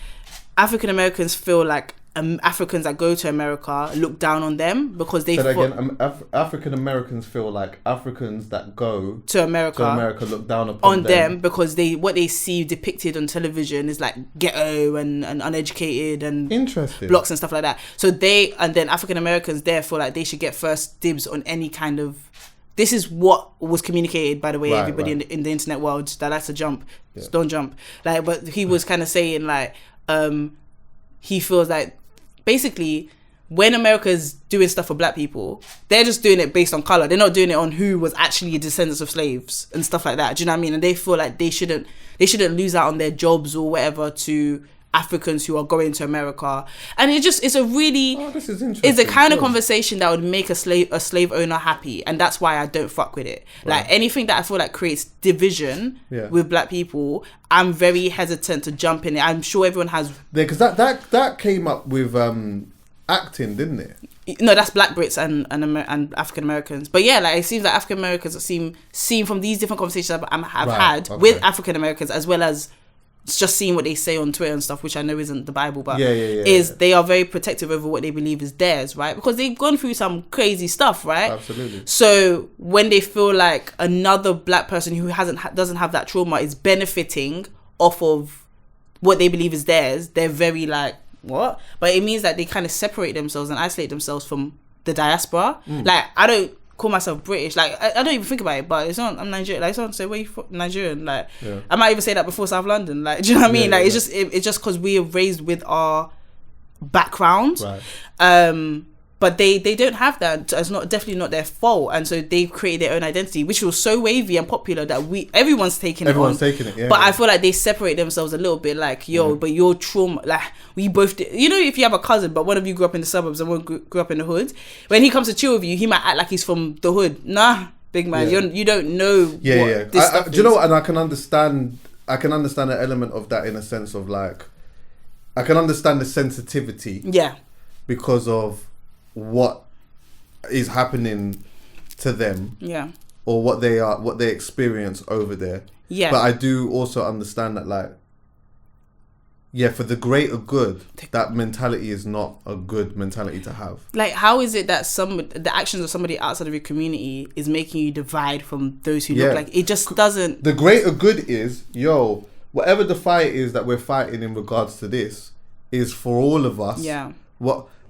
African Americans feel like Africans that go to America look down on them because they. African Americans feel like Africans that go to America look down upon them because what they see depicted on television is like ghetto and uneducated and blocks and stuff like that. So then African Americans there feel like they should get first dibs on any kind of. This is what was communicated, by the way, everybody in the internet world that likes to jump, don't jump. Like, but he was kind of saying like, he feels like. Basically, when America's doing stuff for black people, they're just doing it based on color. They're not doing it on who was actually descendants of slaves and stuff like that. Do you know what I mean? And they feel like they shouldn't lose out on their jobs or whatever to Africans who are going to America. And it's a really this is interesting. It's a kind of conversation that would make a slave owner happy, and that's why I don't fuck with it. Like anything that I feel like creates division with black people, I'm very hesitant to jump in it. I'm sure everyone has because that came up with acting, didn't it? No, that's Black Brits and African Americans. But yeah, like it seems like African Americans seem from these different conversations I've had with African Americans, as well as just seeing what they say on Twitter and stuff, which I know isn't the Bible, but they are very protective over what they believe is theirs, right? Because they've gone through some crazy stuff, right? Absolutely. So when they feel like another black person who doesn't have that trauma is benefiting off of what they believe is theirs, they're very like, what? But it means that they kind of separate themselves and isolate themselves from the diaspora. Like, I don't call myself British, like I don't even think about it, but it's not, I'm Nigerian. Like someone say, where you from? Nigerian, like I might even say that before South London, like, do you know what I mean? Like it's just because we are raised with our background. But they don't have that. It's definitely not their fault, and so they've created their own identity, which was so wavy and popular that everyone's taking it. Yeah. But I feel like they separate themselves a little bit. Like, but your trauma, like we both did. You know, if you have a cousin, but one of you grew up in the suburbs and one grew up in the hood, when he comes to chill with you, he might act like he's from the hood. Nah, big man, you don't know. This stuff do you know what? And I can understand an element of that in a sense of like, I can understand the sensitivity. Yeah. Because of what is happening to them, or what they experience over there, but I do also understand that, like, for the greater good, that mentality is not a good mentality to have. Like, how is it that the actions of somebody outside of your community is making you divide from those who look like it? Just doesn't. The greater good is, whatever the fight is that we're fighting in regards to this is for all of us.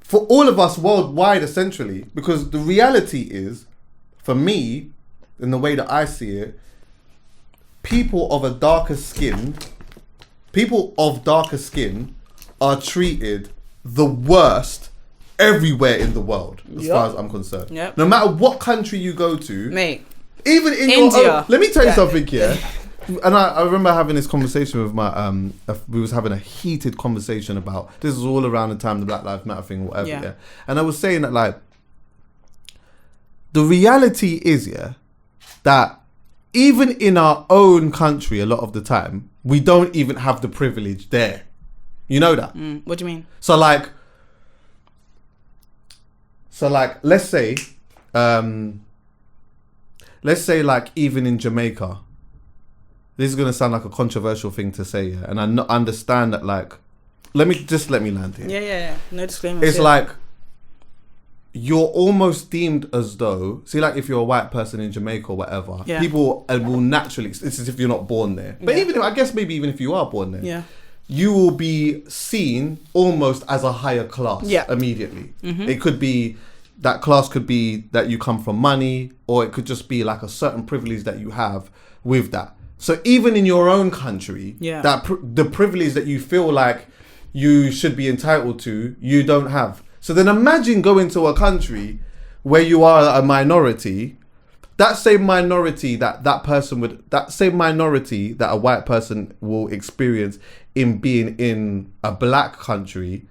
For all of us worldwide, essentially, because the reality is, for me, in the way that I see it, people of darker skin are treated the worst everywhere in the world, as far as I'm concerned. No matter what country you go to, mate, even in India. your own, let me tell you something here. And I remember having this conversation with my we was having a heated conversation about, this was all around the time the Black Lives Matter thing, whatever. And I was saying that, like, the reality is that even in our own country, a lot of the time we don't even have the privilege there. You know that? What do you mean? So like let's say like even in Jamaica. This is going to sound like a controversial thing to say, and I understand that, like, let me land here. Yeah. No disclaimers. It's like, you're almost deemed as though, see, like, if you're a white person in Jamaica or whatever, people will naturally, it's as if you're not born there. But even if you are born there, you will be seen almost as a higher class immediately. It could be, that class could be that you come from money, or it could just be like a certain privilege that you have with that. So even in your own country, that the privilege that you feel like you should be entitled to, you don't have. So then imagine going to a country where you are a minority. That same minority that a white person will experience in being in a black country,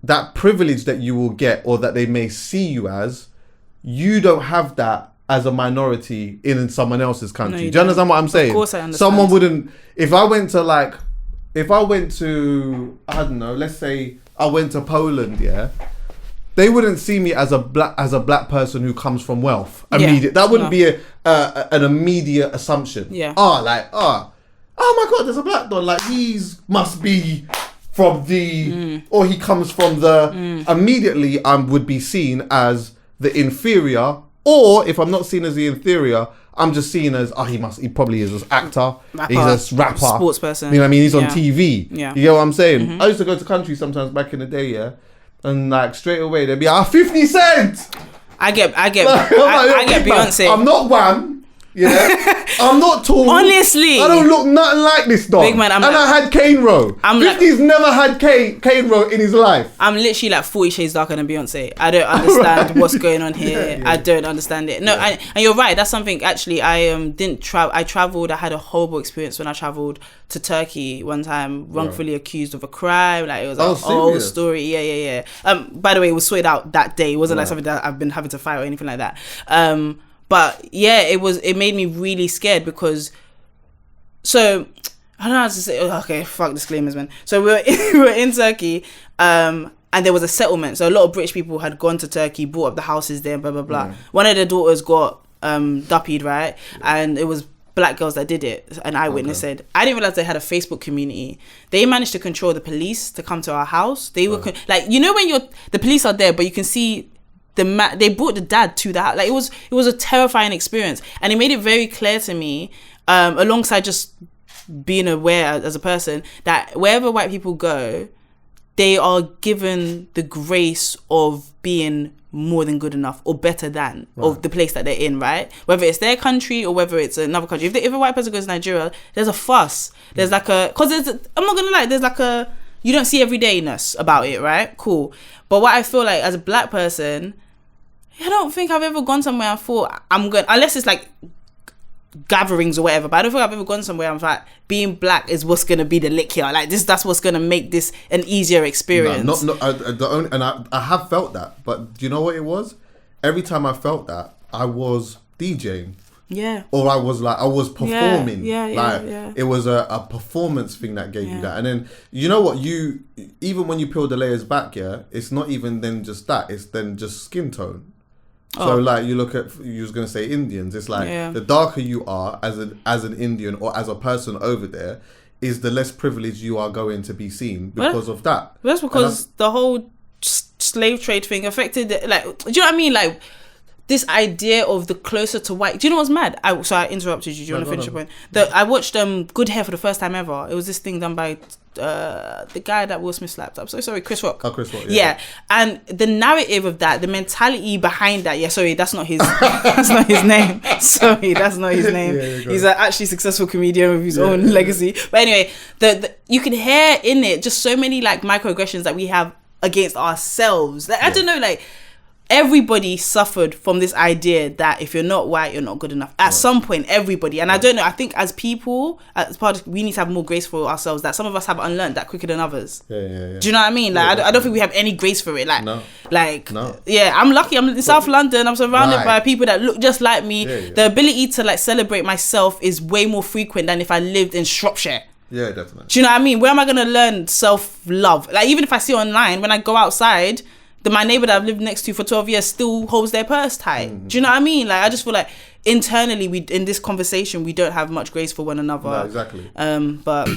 that privilege that you will get, or that they may see you as, you don't have that as a minority in someone else's country. Do you understand what I'm saying? Of course I understand. Someone wouldn't, if I went to, I don't know, let's say I went to Poland, they wouldn't see me as a black person who comes from wealth. Immediate. That wouldn't be an immediate assumption. Oh my God, there's a black don. Like, must be from the, or he comes from the, immediately I would be seen as the inferior. Or if I'm not seen as the inferior, I'm just seen as, he probably is an actor, he's a rapper, sports person. You know what I mean? He's on TV. Yeah. You get what I'm saying? I used to go to countries sometimes back in the day, and like straight away they'd be 50 Cent. I get Beyonce. I'm not Wham. Yeah, I'm not tall. Honestly, I don't look nothing like this dog. Big man, I had Kane Row. 50's never had Kane Row in his life. I'm literally like 40 shades darker than Beyonce. I don't understand what's going on here. I don't understand it. No, and you're right. That's something actually I didn't travel. I traveled. I had a horrible experience when I traveled to Turkey one time, wrongfully accused of a crime. Like, it was a whole story. Yeah. By the way, it was sorted out that day. It wasn't like something that I've been having to fight or anything like that. But yeah, it made me really scared because, so I don't know how to say. Okay, fuck disclaimers, man. So we were in Turkey, and there was a settlement. So a lot of British people had gone to Turkey, bought up the houses there, blah blah blah. One of their daughters got duppied, right? And it was black girls that did it. An eyewitness said, I didn't realize they had a Facebook community. They managed to control the police to come to our house. They were like, you know, when the police are there, but you can see. They brought the dad to that. Like, it was a terrifying experience, and it made it very clear to me, alongside just being aware as a person, that wherever white people go, they are given the grace of being more than good enough or better than of the place that they're in, right? Whether it's their country or whether it's another country. If a white person goes to Nigeria, there's a fuss. There's like I'm not gonna lie, there's like a you don't see everydayness about it, right? Cool. But what I feel like as a black person, I don't think I've ever gone somewhere and thought I'm going, unless it's like gatherings or whatever, but I don't think I've ever gone somewhere and thought being black is what's gonna be the lick here. Like that's what's gonna make this an easier experience. I have felt that, but do you know what it was? Every time I felt that, I was DJing. Yeah. Or I was performing. Yeah. It was a performance thing that gave you that. And then you know what, even when you peel the layers back, it's not even then just that, it's then just skin tone. So like you look at, you was gonna say Indians. It's like the darker you are as an Indian or as a person over there, is the less privileged you are going to be seen because of that. That's because the whole slave trade thing affected. Like, do you know what I mean? Like this idea of the closer to white. Do you know what's mad? So I interrupted you. Do you want to finish your point? I watched Good Hair for the first time ever. It was this thing done by the guy that Will Smith slapped. I'm so sorry, Chris Rock. Oh, Chris Rock. Yeah, and the narrative of that, the mentality behind that. Yeah, sorry, that's not his. That's not his name. Sorry, that's not his name. He's an actually successful comedian with his own legacy. But anyway, the you can hear in it just so many like microaggressions that we have against ourselves. Like I don't know, like. Everybody suffered from this idea that if you're not white, you're not good enough. At some point, everybody. And I don't know, I think as people, as part of, we need to have more grace for ourselves, that some of us have unlearned that quicker than others. Yeah. Do you know what I mean? Like, I don't think we have any grace for it. Like, no. Yeah, I'm lucky. I'm in South London. I'm surrounded by people that look just like me. The ability to like celebrate myself is way more frequent than if I lived in Shropshire. Yeah, definitely. Do you know what I mean? Where am I going to learn self-love? Like, even if I see online, when I go outside, my neighbour that I've lived next to for 12 years still holds their purse tight. Do you know what I mean? Like, I just feel like internally, in this conversation, we don't have much grace for one another. No, exactly. But